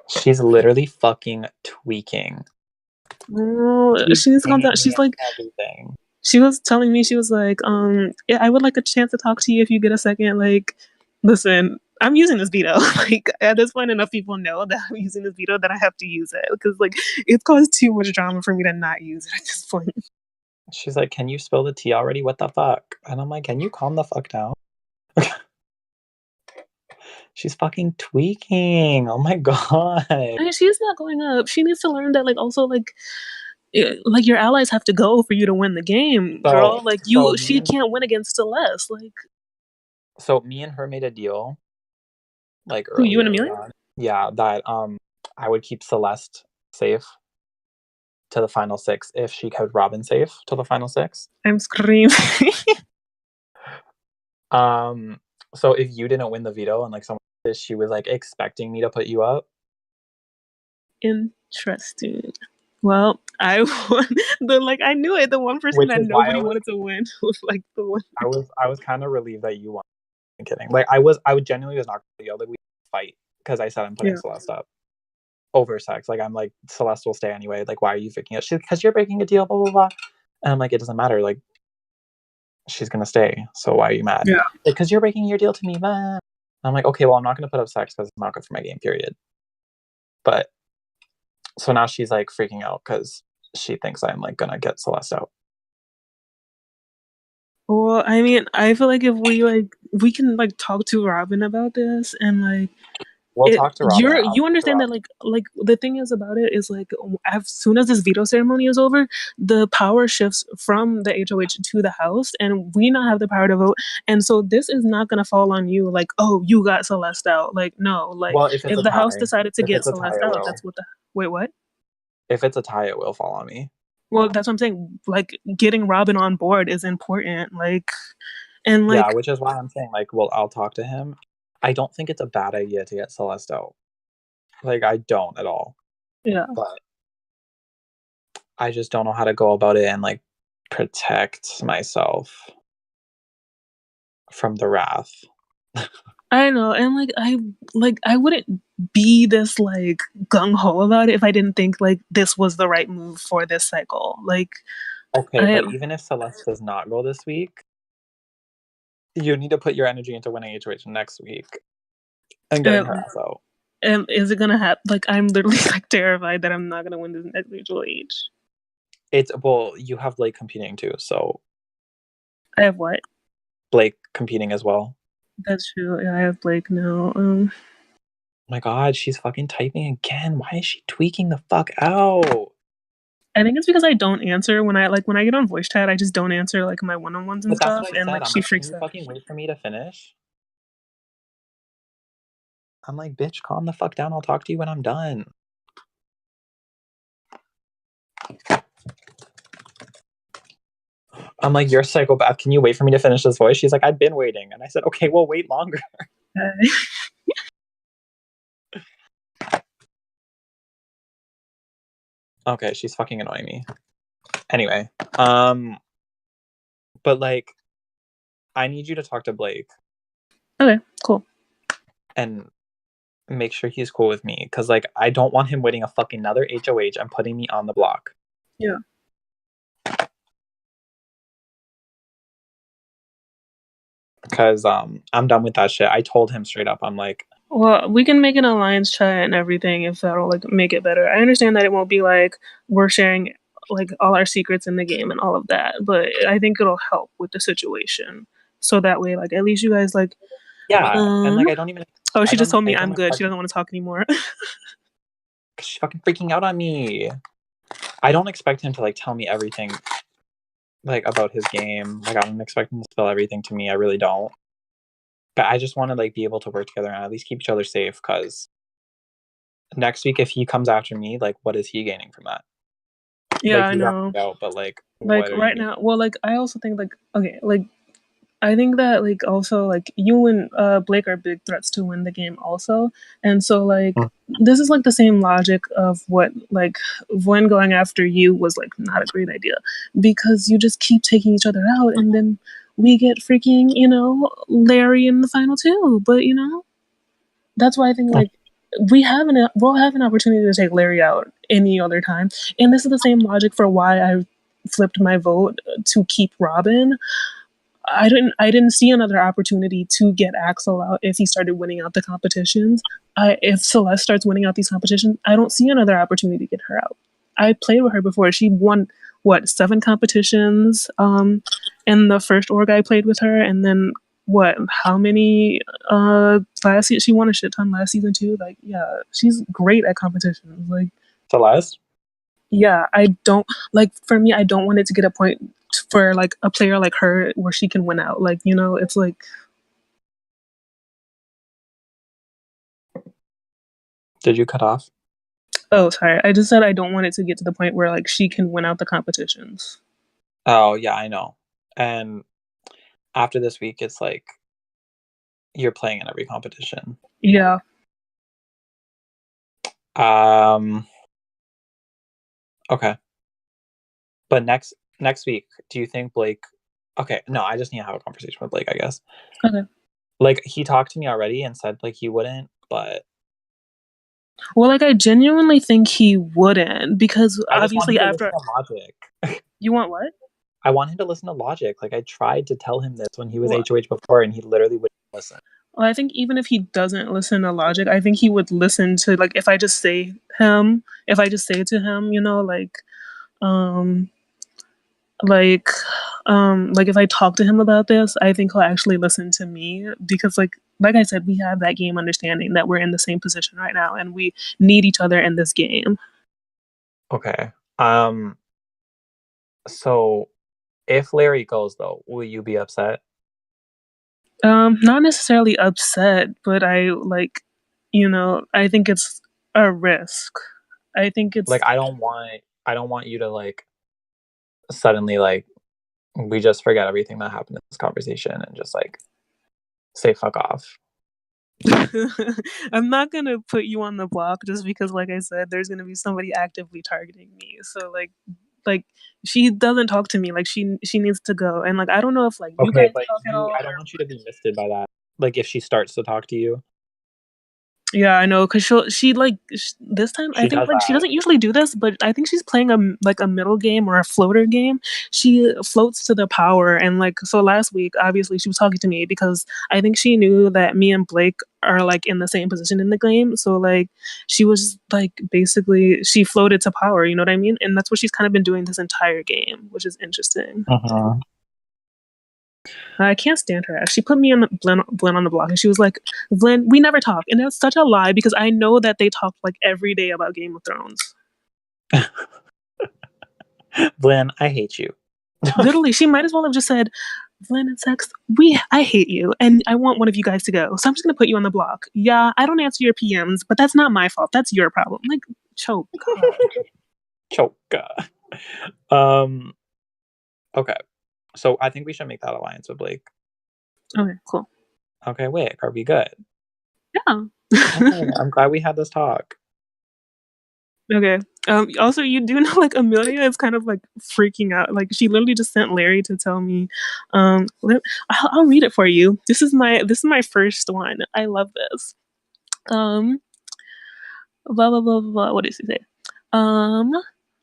[SPEAKER 1] she's literally fucking tweaking.
[SPEAKER 2] oh,
[SPEAKER 1] She's
[SPEAKER 2] she needs to calm
[SPEAKER 1] singing
[SPEAKER 2] down.
[SPEAKER 1] me
[SPEAKER 2] She's like,
[SPEAKER 1] everything.
[SPEAKER 2] she was telling me, she was like, yeah, I would like a chance to talk to you if you get a second. Like, listen, I'm using this veto. Like at this point, enough people know that I'm using this veto that I have to use it because like it's caused too much drama for me to not use it at this point.
[SPEAKER 1] She's like, "Can you spill the tea already? What the fuck?" And I'm like, "Can you calm the fuck down?" She's fucking tweaking. Oh my god.
[SPEAKER 2] I mean, she's not going up. She needs to learn that like also like your allies have to go for you to win the game,
[SPEAKER 1] So
[SPEAKER 2] girl. Like
[SPEAKER 1] so
[SPEAKER 2] you,
[SPEAKER 1] me
[SPEAKER 2] she
[SPEAKER 1] and
[SPEAKER 2] can't win against Celeste. Like
[SPEAKER 1] so me and her made a deal like
[SPEAKER 2] who, you and
[SPEAKER 1] earlier
[SPEAKER 2] Amelia?
[SPEAKER 1] on. Yeah, that I would keep Celeste safe to the final six if she kept Robin safe to the final six.
[SPEAKER 2] I'm screaming.
[SPEAKER 1] Um, so if you didn't win the veto and like someone she was like expecting me to put you up.
[SPEAKER 2] Interesting. Well, I won the like I knew it. The one person
[SPEAKER 1] Which
[SPEAKER 2] that
[SPEAKER 1] is why
[SPEAKER 2] nobody wanted to win was like the one.
[SPEAKER 1] I was kind of relieved that you won. I'm kidding. Like I would genuinely was not gonna go. Like we fight because I said I'm putting
[SPEAKER 2] Yeah.
[SPEAKER 1] Celeste up over sex. Like I'm like Celeste will stay anyway. Like why are you freaking out? She's because you're breaking a deal. Blah blah blah. And I'm like it doesn't matter. Like she's gonna stay. So why are you mad?
[SPEAKER 2] Yeah.
[SPEAKER 1] Because you're breaking your deal to me. Blah. I'm like okay, well I'm not gonna put up sex because it's not good for my game. Period. But so now she's like freaking out because she thinks I'm like gonna get Celeste out.
[SPEAKER 2] Well, I mean, I feel like if we can like talk to Robin about this and like
[SPEAKER 1] We'll
[SPEAKER 2] it
[SPEAKER 1] talk to Robin. I'll
[SPEAKER 2] you
[SPEAKER 1] talk to
[SPEAKER 2] understand that
[SPEAKER 1] Robin.
[SPEAKER 2] like the thing is about it is like as soon as this veto ceremony is over, the power shifts from the HOH to the house and we not have the power to vote. And so this is not gonna fall on you like, oh, you got Celeste out. Like no, like
[SPEAKER 1] Well, if it's
[SPEAKER 2] if
[SPEAKER 1] a
[SPEAKER 2] the house
[SPEAKER 1] tie,
[SPEAKER 2] decided to
[SPEAKER 1] if
[SPEAKER 2] get
[SPEAKER 1] it's a tie,
[SPEAKER 2] Celeste
[SPEAKER 1] it
[SPEAKER 2] out,
[SPEAKER 1] will.
[SPEAKER 2] that's what the wait, what?
[SPEAKER 1] If it's a tie, it will fall on me.
[SPEAKER 2] Well, that's what I'm saying. Like getting Robin on board is important. Like and
[SPEAKER 1] Yeah,
[SPEAKER 2] like
[SPEAKER 1] which is why I'm saying like, well, I'll talk to him. I don't think it's a bad idea to get Celeste out. Like, I don't at all.
[SPEAKER 2] yeah.
[SPEAKER 1] But I just don't know how to go about it and like protect myself from the wrath.
[SPEAKER 2] I know, and like I wouldn't be this like gung ho about it if I didn't think like this was the right move for this cycle. Like
[SPEAKER 1] Okay,
[SPEAKER 2] I
[SPEAKER 1] but even if Celeste does not go this week, you need to put your energy into winning HOH next week and getting her
[SPEAKER 2] um,
[SPEAKER 1] ass out.
[SPEAKER 2] is it gonna happen? Like I'm literally like terrified that I'm not gonna win this next mutual age.
[SPEAKER 1] It's well, you have Blake competing too, so
[SPEAKER 2] I have what?
[SPEAKER 1] Blake competing as well.
[SPEAKER 2] That's true. Yeah, I have Blake now.
[SPEAKER 1] My god, she's fucking typing again. Why is she tweaking the fuck out?
[SPEAKER 2] I think it's because I don't answer when I get on voice chat. I just don't answer like my one on ones and
[SPEAKER 1] But that's
[SPEAKER 2] stuff,
[SPEAKER 1] what I
[SPEAKER 2] and
[SPEAKER 1] said.
[SPEAKER 2] like
[SPEAKER 1] I'm
[SPEAKER 2] she
[SPEAKER 1] like, can
[SPEAKER 2] freaks
[SPEAKER 1] you
[SPEAKER 2] out.
[SPEAKER 1] fucking wait for me to finish? I'm like, bitch, calm the fuck down. I'll talk to you when I'm done. I'm like, you're a psychopath. Can you wait for me to finish this voice? She's like, I've been waiting. And I said, okay, well, wait longer. Okay, she's fucking annoying me. Anyway, but like, I need you to talk to Blake
[SPEAKER 2] Okay, cool.
[SPEAKER 1] and make sure he's cool with me. Cause like, I don't want him winning a fucking another HOH and putting me on the block.
[SPEAKER 2] Yeah.
[SPEAKER 1] Cause I'm done with that shit. I told him straight up, I'm like,
[SPEAKER 2] Well, we can make an alliance chat and everything if that'll like make it better. I understand that it won't be like we're sharing like all our secrets in the game and all of that, but I think it'll help with the situation. So that way, like at least you guys like
[SPEAKER 1] yeah. And
[SPEAKER 2] um
[SPEAKER 1] like, I don't even,
[SPEAKER 2] oh,
[SPEAKER 1] I
[SPEAKER 2] she just
[SPEAKER 1] don't,
[SPEAKER 2] told me
[SPEAKER 1] I
[SPEAKER 2] I'm
[SPEAKER 1] don't
[SPEAKER 2] good.
[SPEAKER 1] expect
[SPEAKER 2] She doesn't want to talk anymore.
[SPEAKER 1] she's fucking freaking out on me. I don't expect him to like tell me everything like about his game. Like I don't expect him to spill everything to me. I really don't. But I just want to like be able to work together and at least keep each other safe because next week if he comes after me, like, what is he gaining from that?
[SPEAKER 2] Yeah,
[SPEAKER 1] Like,
[SPEAKER 2] I
[SPEAKER 1] you got
[SPEAKER 2] know.
[SPEAKER 1] me out, but like,
[SPEAKER 2] Like
[SPEAKER 1] what are you
[SPEAKER 2] right
[SPEAKER 1] gaining?
[SPEAKER 2] now, well, like I also think like okay, like I think that like also like you and Blake are big threats to win the game also, and so like this is like the same logic of what like when going after you was like not a great idea because you just keep taking each other out, and then we get freaking Larry in the final two, but that's why I think like we'll have an opportunity to take Larry out any other time, and this is the same logic for why I flipped my vote to keep Robin. I didn't see another opportunity to get Axel out if he started winning out the competitions. If Celeste starts winning out these competitions, I don't see another opportunity to get her out. I played with her before. She won what 7 competitions in the first org I played with her, and then what? How many last season? She won a shit ton last season too. Like, yeah, she's great at competitions. Like,
[SPEAKER 1] Celeste?
[SPEAKER 2] yeah, I don't like for me, I don't want it to get a point for like a player like her where she can win out. Like, it's like
[SPEAKER 1] Did you cut off?
[SPEAKER 2] oh sorry. I just said I don't want it to get to the point where like she can win out the competitions.
[SPEAKER 1] Oh yeah, I know. And after this week, it's like you're playing in every competition.
[SPEAKER 2] Yeah.
[SPEAKER 1] Um. Okay. But next week, do you think Blake? Okay, no, I just need to have a conversation with Blake, I guess.
[SPEAKER 2] Okay.
[SPEAKER 1] Like he talked to me already and said like he wouldn't, but
[SPEAKER 2] Well, like I genuinely think he wouldn't because
[SPEAKER 1] I just want him
[SPEAKER 2] obviously
[SPEAKER 1] to listen
[SPEAKER 2] after
[SPEAKER 1] to logic.
[SPEAKER 2] you want what?
[SPEAKER 1] I want him to listen to logic. Like I tried to tell him this when he was
[SPEAKER 2] Well,
[SPEAKER 1] HOH before, and he literally wouldn't listen.
[SPEAKER 2] I think even if he doesn't listen to logic, I think he would listen to like if I just say to him, um like like if I talk to him about this, I think he'll actually listen to me because like I said, we have that game understanding that we're in the same position right now and we need each other in this game.
[SPEAKER 1] Okay. So if Larry goes though, will you be upset?
[SPEAKER 2] Not necessarily upset, but I think it's a risk. I think it's
[SPEAKER 1] Like I don't want you to like suddenly like we just forget everything that happened in this conversation and just like say fuck off.
[SPEAKER 2] I'm not gonna put you on the block just because like I said, there's gonna be somebody actively targeting me. So like she doesn't talk to me. Like she needs to go. And like I don't know if like you
[SPEAKER 1] Okay,
[SPEAKER 2] guys
[SPEAKER 1] but
[SPEAKER 2] talk at
[SPEAKER 1] you
[SPEAKER 2] all
[SPEAKER 1] I don't
[SPEAKER 2] or
[SPEAKER 1] want you to be misted by that. Like if she starts to talk to you,
[SPEAKER 2] yeah, I know, cause this time I
[SPEAKER 1] she
[SPEAKER 2] think
[SPEAKER 1] does
[SPEAKER 2] like she
[SPEAKER 1] that.
[SPEAKER 2] doesn't usually do this, but I think she's playing like a middle game or a floater game. She floats to the power, and like so last week, obviously she was talking to me because I think she knew that me and Blake are like in the same position in the game. So like she was like basically she floated to power, you know what I mean? And that's what she's kind of been doing this entire game, which is interesting.
[SPEAKER 1] Uh-huh.
[SPEAKER 2] I can't stand her. She put me on the Blend on the block, and she was like, "Blend, we never talk," and that's such a lie because I know that they talk like every day about Game of Thrones.
[SPEAKER 1] Blinn, I hate you.
[SPEAKER 2] Literally, she might as well have just said, "Blend and Sex, I hate you, and I want one of you guys to go. So I'm just gonna put you on the block. Yeah, I don't answer your PMs, but that's not my fault. That's your problem." Like, choke. God.
[SPEAKER 1] Choka. Um okay. So I think we should make that alliance with Blake.
[SPEAKER 2] Okay, cool.
[SPEAKER 1] Okay, wait, are we good?
[SPEAKER 2] Yeah.
[SPEAKER 1] Okay, I'm glad we had this talk.
[SPEAKER 2] Okay. Also, you do know, like, Amelia is kind of like freaking out. Like, she literally just sent Larry to tell me. I'll read it for you. This is my first one. I love this. Um, blah blah blah blah. Blah. What does he say? Um.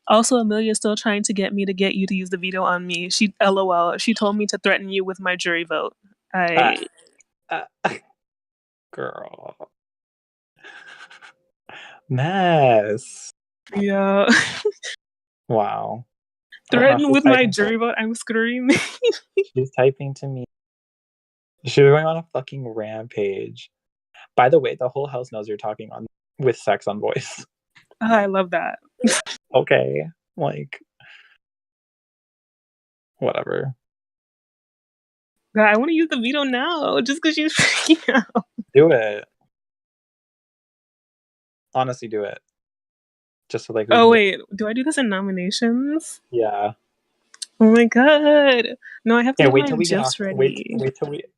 [SPEAKER 2] Also, Amelia is still trying to get me to get you to use the veto on me. LOL. She told me to threaten you with my jury vote.
[SPEAKER 1] Uh,
[SPEAKER 2] I
[SPEAKER 1] uh, girl. Mess.
[SPEAKER 2] yeah.
[SPEAKER 1] Wow. Oh no,
[SPEAKER 2] Threaten with my jury vote. I'm screaming.
[SPEAKER 1] she's typing to me. She's going on a fucking rampage. By the way, the whole house knows you're talking on with sex on voice.
[SPEAKER 2] I love that.
[SPEAKER 1] Okay. Like whatever.
[SPEAKER 2] God, I want to use the veto now just because she's freaking out.
[SPEAKER 1] Do it. Honestly, do it. Just so like we
[SPEAKER 2] Oh
[SPEAKER 1] can get.
[SPEAKER 2] wait, do I do this in nominations?
[SPEAKER 1] Yeah.
[SPEAKER 2] Oh my god. No, I have to
[SPEAKER 1] Yeah.
[SPEAKER 2] get
[SPEAKER 1] Wait
[SPEAKER 2] my
[SPEAKER 1] till we get off.
[SPEAKER 2] gifs ready.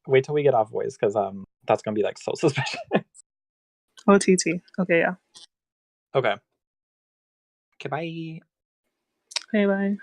[SPEAKER 1] Wait till we get off voice because that's gonna be like so suspicious.
[SPEAKER 2] OTT. Okay, yeah.
[SPEAKER 1] Okay. Okay. Bye.
[SPEAKER 2] Okay, bye.